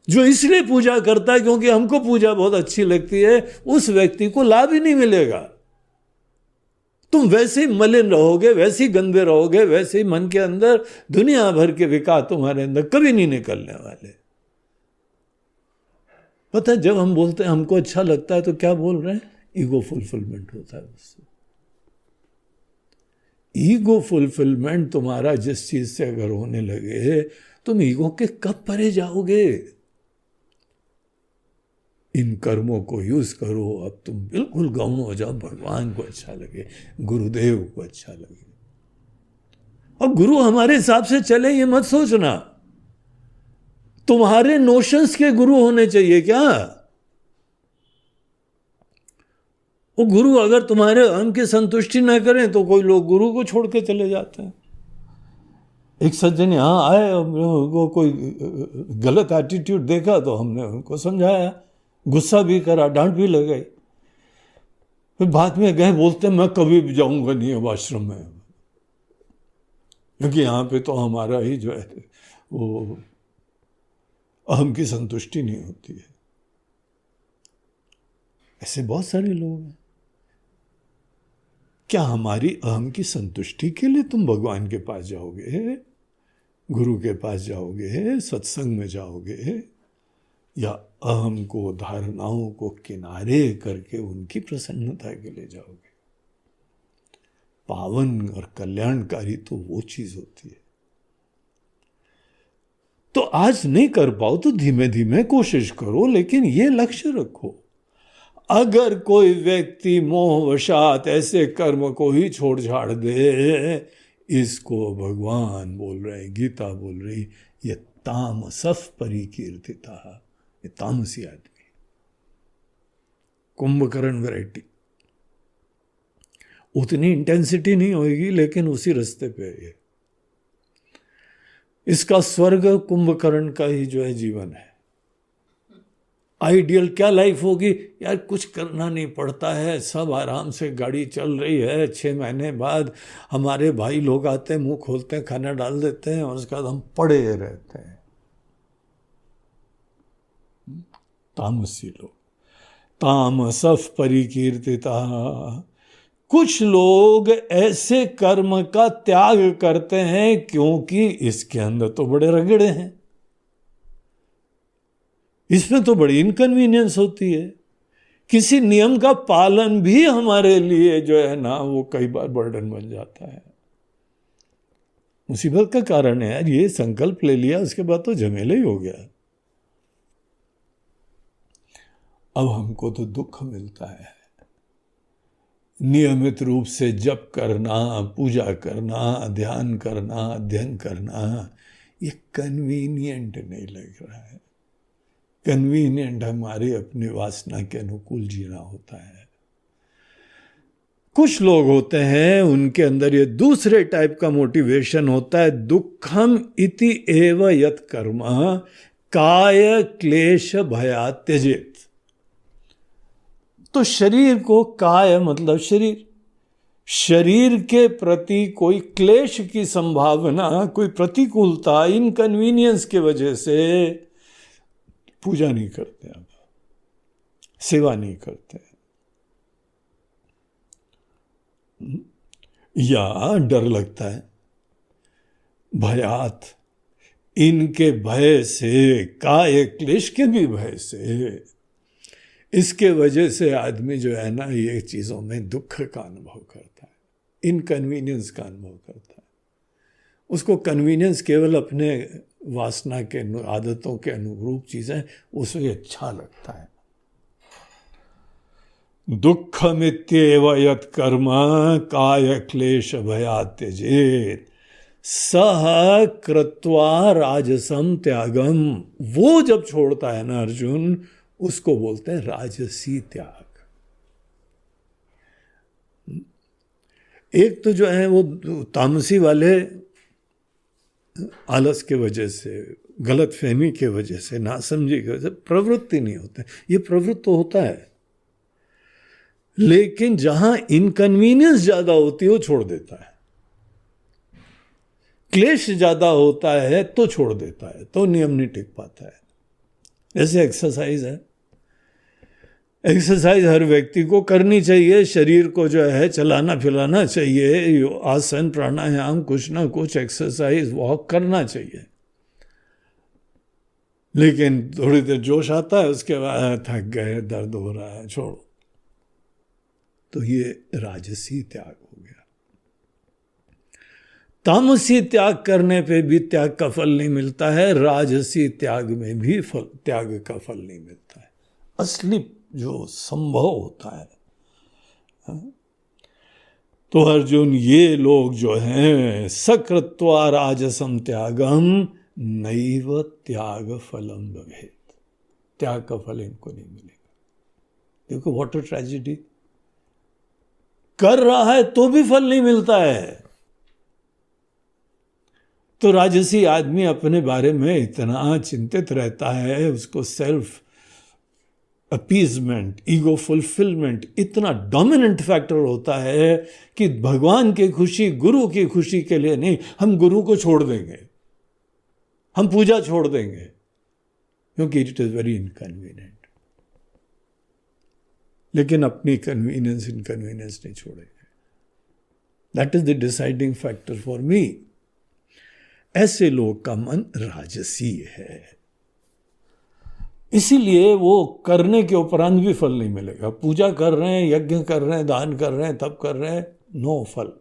जो इसलिए पूजा करता है क्योंकि हमको पूजा बहुत अच्छी लगती है, उस व्यक्ति को लाभ ही नहीं मिलेगा। तुम वैसे ही मलिन रहोगे, वैसे ही गंदे रहोगे, वैसे ही मन के अंदर दुनिया भर के विकार तुम्हारे अंदर कभी नहीं निकलने वाले। पता है, जब हम बोलते हैं हमको अच्छा लगता है तो क्या बोल रहे हैं? ईगो फुलफिलमेंट होता है उससे। ईगो फुलफिलमेंट तुम्हारा जिस चीज से अगर होने लगे, तुम ईगो के कब परे जाओगे? इन कर्मों को यूज करो, अब तुम बिल्कुल गौण हो जाओ, भगवान को अच्छा लगे, गुरुदेव को अच्छा लगे। और गुरु हमारे हिसाब से चले ये मत सोचना। तुम्हारे नोशंस के गुरु होने चाहिए क्या? वो गुरु अगर तुम्हारे अहम की संतुष्टि न करें तो कोई लोग गुरु को छोड़ के चले जाते हैं। एक सज्जन यहाँ आए, वो कोई गलत एटीट्यूड देखा तो हमने उनको समझाया, गुस्सा भी करा, डांट भी लगाई। फिर बाद में गए बोलते मैं कभी भी जाऊंगा नहीं अब आश्रम में, क्योंकि यहाँ पे तो हमारा ही जो है वो अहम की संतुष्टि नहीं होती है। ऐसे बहुत सारे लोग हैं। क्या हमारी अहम की संतुष्टि के लिए तुम भगवान के पास जाओगे, गुरु के पास जाओगे, सत्संग में जाओगे, या अहम को, धारणाओं को किनारे करके उनकी प्रसन्नता के लिए जाओगे? पावन और कल्याणकारी तो वो चीज होती है। तो आज नहीं कर पाओ तो धीमे धीमे कोशिश करो, लेकिन ये लक्ष्य रखो, अगर कोई व्यक्ति मोहवशात ऐसे कर्म को ही छोड़ छाड़ दे, इसको भगवान बोल रहे, गीता बोल रही, ये तामसः परिकीर्तितः, ये तामसी आदमी, कुंभकर्ण वैरायटी। उतनी इंटेंसिटी नहीं होगी लेकिन उसी रास्ते पे है। इसका स्वर्ग कुंभकर्ण का ही जो है जीवन है। आइडियल क्या लाइफ होगी यार? कुछ करना नहीं पड़ता है, सब आराम से गाड़ी चल रही है, 6 महीने बाद हमारे भाई लोग आते हैं, मुंह खोलते हैं, खाना डाल देते हैं, और उसके बाद हम पड़े रहते हैं। तामसी लोग, तामसः परिकीर्तितः। कुछ लोग ऐसे कर्म का त्याग करते हैं क्योंकि इसके अंदर तो बड़े रगड़े हैं, इसमें तो बड़ी इनकन्वीनियंस होती है। किसी नियम का पालन भी हमारे लिए जो है ना वो कई बार बर्डन बन जाता है, मुसीबत का कारण है यार। ये संकल्प ले लिया उसके बाद तो झमेला ही हो गया। अब हमको तो दुख मिलता है। नियमित रूप से जप करना, पूजा करना, ध्यान करना, अध्ययन करना, ये कन्वीनियंट नहीं लग रहा है। कन्वीनियंट हमारी अपनी वासना के अनुकूल जीना होता है। कुछ लोग होते हैं उनके अंदर ये दूसरे टाइप का मोटिवेशन होता है, दुखम इति एव यत् कर्म काय क्लेश भयात् त्यजेत्। तो शरीर को, काय मतलब शरीर, शरीर के प्रति कोई क्लेश की संभावना, कोई प्रतिकूलता, इनकन्वीनियंस के वजह से पूजा नहीं करते, आप सेवा नहीं करते, या डर लगता है, भयात, इनके भय से, काय क्लेश के भी भय से, इसके वजह से आदमी जो है ना ये चीज़ों में दुख का अनुभव करता है, इनकन्वीनियंस का अनुभव करता है। उसको कन्वीनियंस केवल अपने वासना के, आदतों के अनुरूप चीज़ें, उसे अच्छा लगता है। दुःखमित्येव यत् कर्म काय क्लेश भयात् त्यजेत् सह कृत्वा राजसम त्यागम। वो जब छोड़ता है ना अर्जुन, उसको बोलते हैं राजसी त्याग। एक तो जो है वो तामसी वाले आलस के वजह से, गलत फहमी के वजह से, नासमझी की वजह से प्रवृत्ति नहीं होते। ये प्रवृत्त तो होता है, लेकिन जहां इनकन्वीनियंस ज्यादा होती है वो छोड़ देता है, क्लेश ज्यादा होता है तो छोड़ देता है, तो नियम नहीं टिक पाता है। जैसे एक्सरसाइज है, एक्सरसाइज हर व्यक्ति को करनी चाहिए, शरीर को जो है चलाना फिलाना चाहिए, आसन प्राणायाम कुछ ना कुछ एक्सरसाइज वॉक करना चाहिए, लेकिन थोड़ी देर जोश आता है, उसके बाद थक गए, दर्द हो रहा है, छोड़ो। तो ये राजसी त्याग हो गया। तामसी त्याग करने पे भी त्याग का फल नहीं मिलता है, राजसी त्याग में भी त्याग का फल नहीं मिलता है। असली जो संभव होता है, तो अर्जुन ये लोग जो हैं सकृत्वा राजसम त्यागम नैव त्याग फलम लभेत, त्याग का फल इनको नहीं मिलेगा। देखो व्हाट अ ट्रेजेडी, कर रहा है तो भी फल नहीं मिलता है। तो राजसी आदमी अपने बारे में इतना चिंतित रहता है, उसको सेल्फ अपीजमेंट, ईगो फुलफिलमेंट इतना डोमिनेंट फैक्टर होता है कि भगवान की खुशी, गुरु की खुशी के लिए नहीं, हम गुरु को छोड़ देंगे, हम पूजा छोड़ देंगे, क्योंकि इट इज वेरी इनकन्वीनियंट। लेकिन अपनी कन्वीनियंस इनकन्वीनियंस नहीं छोड़ेंगे। That is the deciding factor for me. ऐसे लोग का मन राजसी है, इसीलिए वो करने के उपरांत भी फल नहीं मिलेगा। पूजा कर रहे हैं, यज्ञ कर रहे हैं, दान कर रहे हैं, तब कर रहे हैं, नो फल,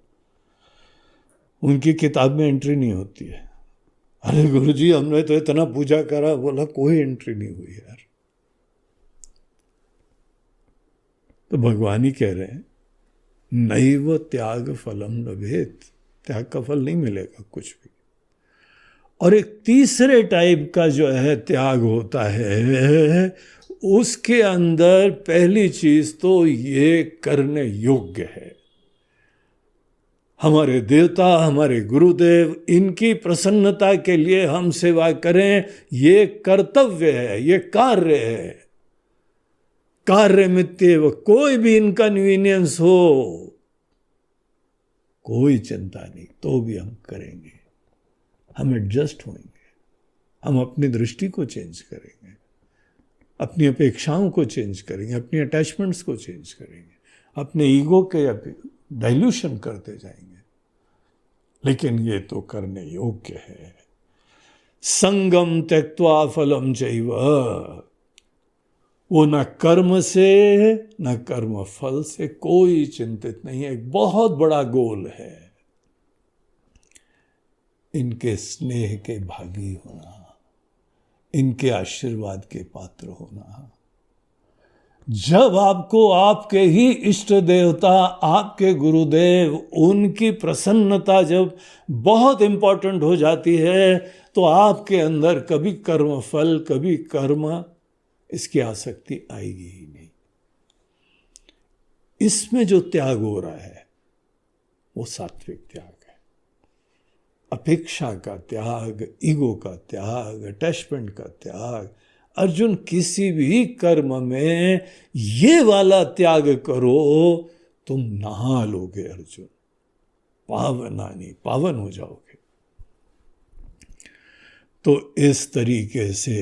उनकी किताब में एंट्री नहीं होती है। अरे गुरुजी हमने तो इतना पूजा करा, बोला कोई एंट्री नहीं हुई यार। तो भगवान ही कह रहे हैं नैव त्याग फलम लभेत, त्याग का फल नहीं मिलेगा कुछ भी। और एक तीसरे टाइप का जो है त्याग होता है, उसके अंदर पहली चीज तो ये करने योग्य है। हमारे देवता, हमारे गुरुदेव, इनकी प्रसन्नता के लिए हम सेवा करें, ये कर्तव्य है, ये कार्य है। कार्य मित्येव, कोई भी इनकन्वीनियंस हो कोई चिंता नहीं, तो भी हम करेंगे, हम एडजस्ट होंगे, हम अपनी दृष्टि को चेंज करेंगे, अपनी अपेक्षाओं को चेंज करेंगे, अपनी अटैचमेंट्स को चेंज करेंगे, अपने ईगो के डाइल्यूशन करते जाएंगे। लेकिन ये तो करने योग्य है। संगम त्यक्त्वा फलम चैव, वो न कर्म से न कर्म फल से कोई चिंतित नहीं है। एक बहुत बड़ा गोल है, इनके स्नेह के भागी होना, इनके आशीर्वाद के पात्र होना। जब आपको आपके ही इष्ट देवता, आपके गुरुदेव, उनकी प्रसन्नता जब बहुत इंपॉर्टेंट हो जाती है, तो आपके अंदर कभी कर्म फल, कभी कर्म, इसकी आसक्ति आएगी ही नहीं। इसमें जो त्याग हो रहा है वो सात्विक त्याग है। अपेक्षा का त्याग, ईगो का त्याग, अटैचमेंट का त्याग। अर्जुन किसी भी कर्म में ये वाला त्याग करो, तुम नहा लोगे अर्जुन, पावनानी, पावन हो जाओगे। तो इस तरीके से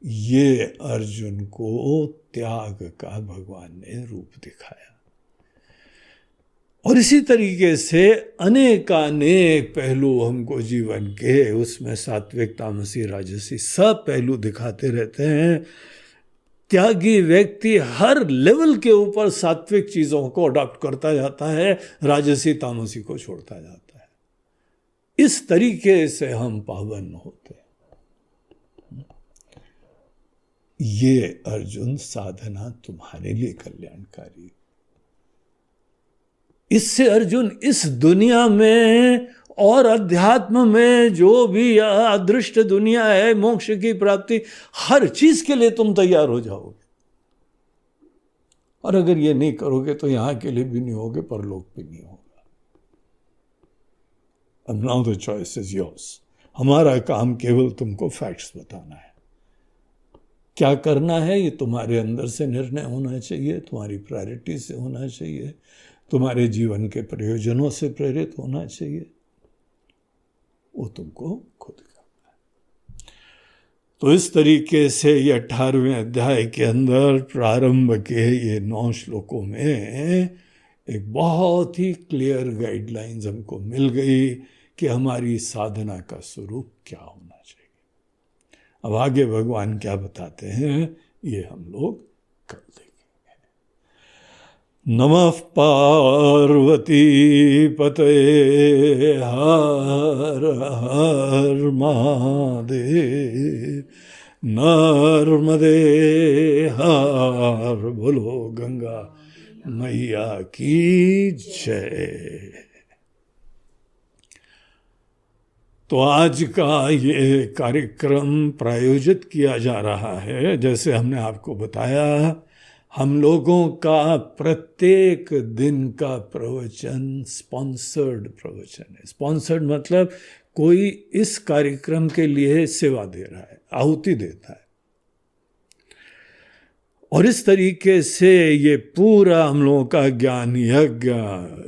ये अर्जुन को त्याग का भगवान ने रूप दिखाया। और इसी तरीके से अनेकानेक पहलू हमको जीवन के, उसमें सात्विक, तामसी, राजसी सब पहलू दिखाते रहते हैं। त्यागी व्यक्ति हर लेवल के ऊपर सात्विक चीजों को अडॉप्ट करता जाता है, राजसी तामसी को छोड़ता जाता है। इस तरीके से हम पावन होते हैं। ये अर्जुन साधना तुम्हारे लिए कल्याणकारी। इससे अर्जुन इस दुनिया में और अध्यात्म में जो भी अदृष्ट दुनिया है, मोक्ष की प्राप्ति, हर चीज के लिए तुम तैयार हो जाओगे। और अगर ये नहीं करोगे तो यहां के लिए भी नहीं होगे, परलोक भी नहीं होगा। अब now the choice is yours. हमारा काम केवल तुमको फैक्ट्स बताना है। क्या करना है ये तुम्हारे अंदर से निर्णय होना चाहिए, तुम्हारी प्रायोरिटी से होना चाहिए, तुम्हारे जीवन के प्रयोजनों से प्रेरित होना चाहिए। वो तुमको खुद करना है। तो इस तरीके से ये 18वें अध्याय के अंदर प्रारंभ के ये 9 श्लोकों में एक बहुत ही क्लियर गाइडलाइंस हमको मिल गई कि हमारी साधना का स्वरूप क्या होना चाहिए। अब आगे भगवान क्या बताते हैं ये हम लोग कल देखेंगे। नमः पार्वती पतये हर हर महादेव। नर्मदे हर, बोलो गंगा मैया की जय। तो आज का ये कार्यक्रम प्रायोजित किया जा रहा है, जैसे हमने आपको बताया, हम लोगों का प्रत्येक दिन का प्रवचन स्पॉन्सर्ड प्रवचन है। स्पॉन्सर्ड मतलब कोई इस कार्यक्रम के लिए सेवा दे रहा है, आहुति देता है। और इस तरीके से ये पूरा हम लोगों का ज्ञान यज्ञ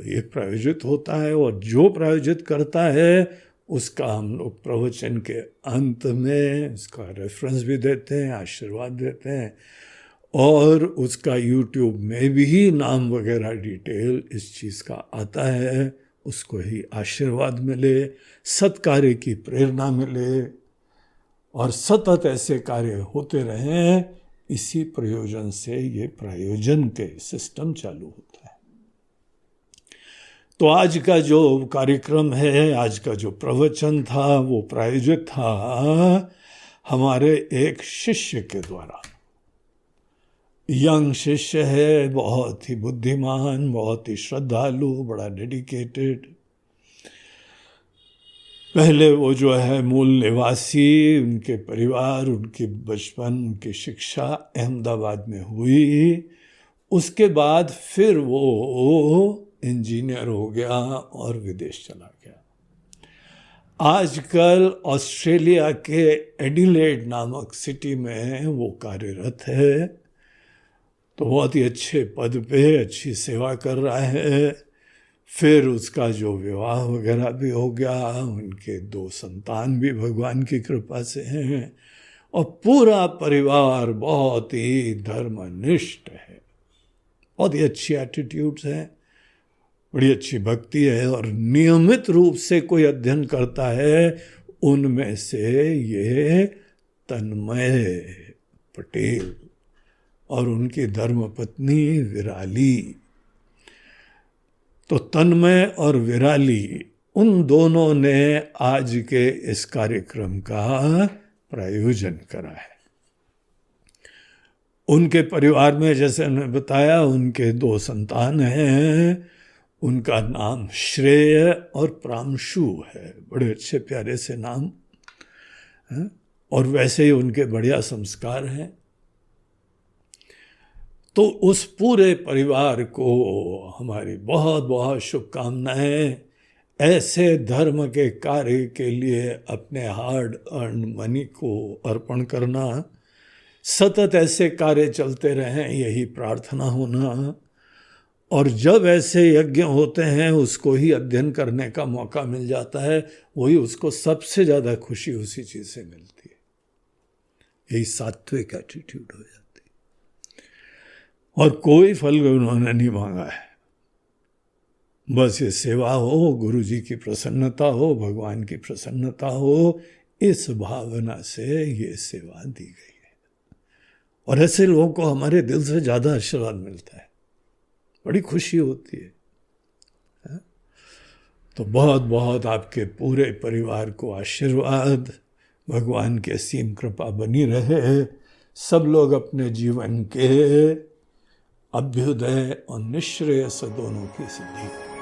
ये प्रायोजित होता है। और जो प्रायोजित करता है उसका हम लोग प्रवचन के अंत में उसका रेफरेंस भी देते हैं, आशीर्वाद देते हैं, और उसका यूट्यूब में भी नाम वगैरह डिटेल इस चीज़ का आता है। उसको ही आशीर्वाद मिले, सत्कार्य की प्रेरणा मिले और सतत ऐसे कार्य होते रहें। इसी प्रयोजन से ये प्रायोजन के सिस्टम चालू होता है। तो आज का जो कार्यक्रम है, आज का जो प्रवचन था, वो प्रायोजित था हमारे एक शिष्य के द्वारा। यंग शिष्य है, बहुत ही बुद्धिमान, बहुत ही श्रद्धालु, बड़ा डेडिकेटेड। पहले वो जो है मूल निवासी, उनके परिवार, उनकी बचपन, उनकी शिक्षा अहमदाबाद में हुई। उसके बाद फिर वो इंजीनियर हो गया और विदेश चला गया। आजकल ऑस्ट्रेलिया के एडिलेड नामक सिटी में वो कार्यरत है। तो बहुत ही अच्छे पद पे अच्छी सेवा कर रहा है। फिर उसका जो विवाह वगैरह भी हो गया, उनके 2 संतान भी भगवान की कृपा से हैं, और पूरा परिवार बहुत ही धर्मनिष्ठ है। बहुत ही अच्छी एटीट्यूड्स हैं, बड़ी अच्छी भक्ति है, और नियमित रूप से कोई अध्ययन करता है उनमें से ये तन्मय पटेल और उनकी धर्मपत्नी विराली। तो तन्मय और विराली, उन दोनों ने आज के इस कार्यक्रम का प्रायोजन करा है। उनके परिवार में, जैसे मैंने बताया, उनके 2 संतान हैं। उनका नाम श्रेय और प्रांशु है। बड़े अच्छे प्यारे से नाम हैं, और वैसे ही उनके बढ़िया संस्कार हैं। तो उस पूरे परिवार को हमारी बहुत बहुत शुभकामनाएं। ऐसे धर्म के कार्य के लिए अपने हार्ड अर्न मनी को अर्पण करना, सतत ऐसे कार्य चलते रहें, यही प्रार्थना होना। और जब ऐसे यज्ञ होते हैं उसको ही अध्ययन करने का मौका मिल जाता है, वही उसको सबसे ज़्यादा खुशी उसी चीज़ से मिलती है। यही सात्विक एटीट्यूड हो जाती है। और कोई फल उन्होंने नहीं मांगा है, बस ये सेवा हो, गुरु जी की प्रसन्नता हो, भगवान की प्रसन्नता हो, इस भावना से ये सेवा दी गई है। और ऐसे लोगों को हमारे दिल से ज़्यादा आशीर्वाद मिलता है, बड़ी खुशी होती है। तो बहुत बहुत आपके पूरे परिवार को आशीर्वाद, भगवान की असीम कृपा बनी रहे। सब लोग अपने जीवन के अभ्युदय और निश्रेयस दोनों की सिद्धि करें।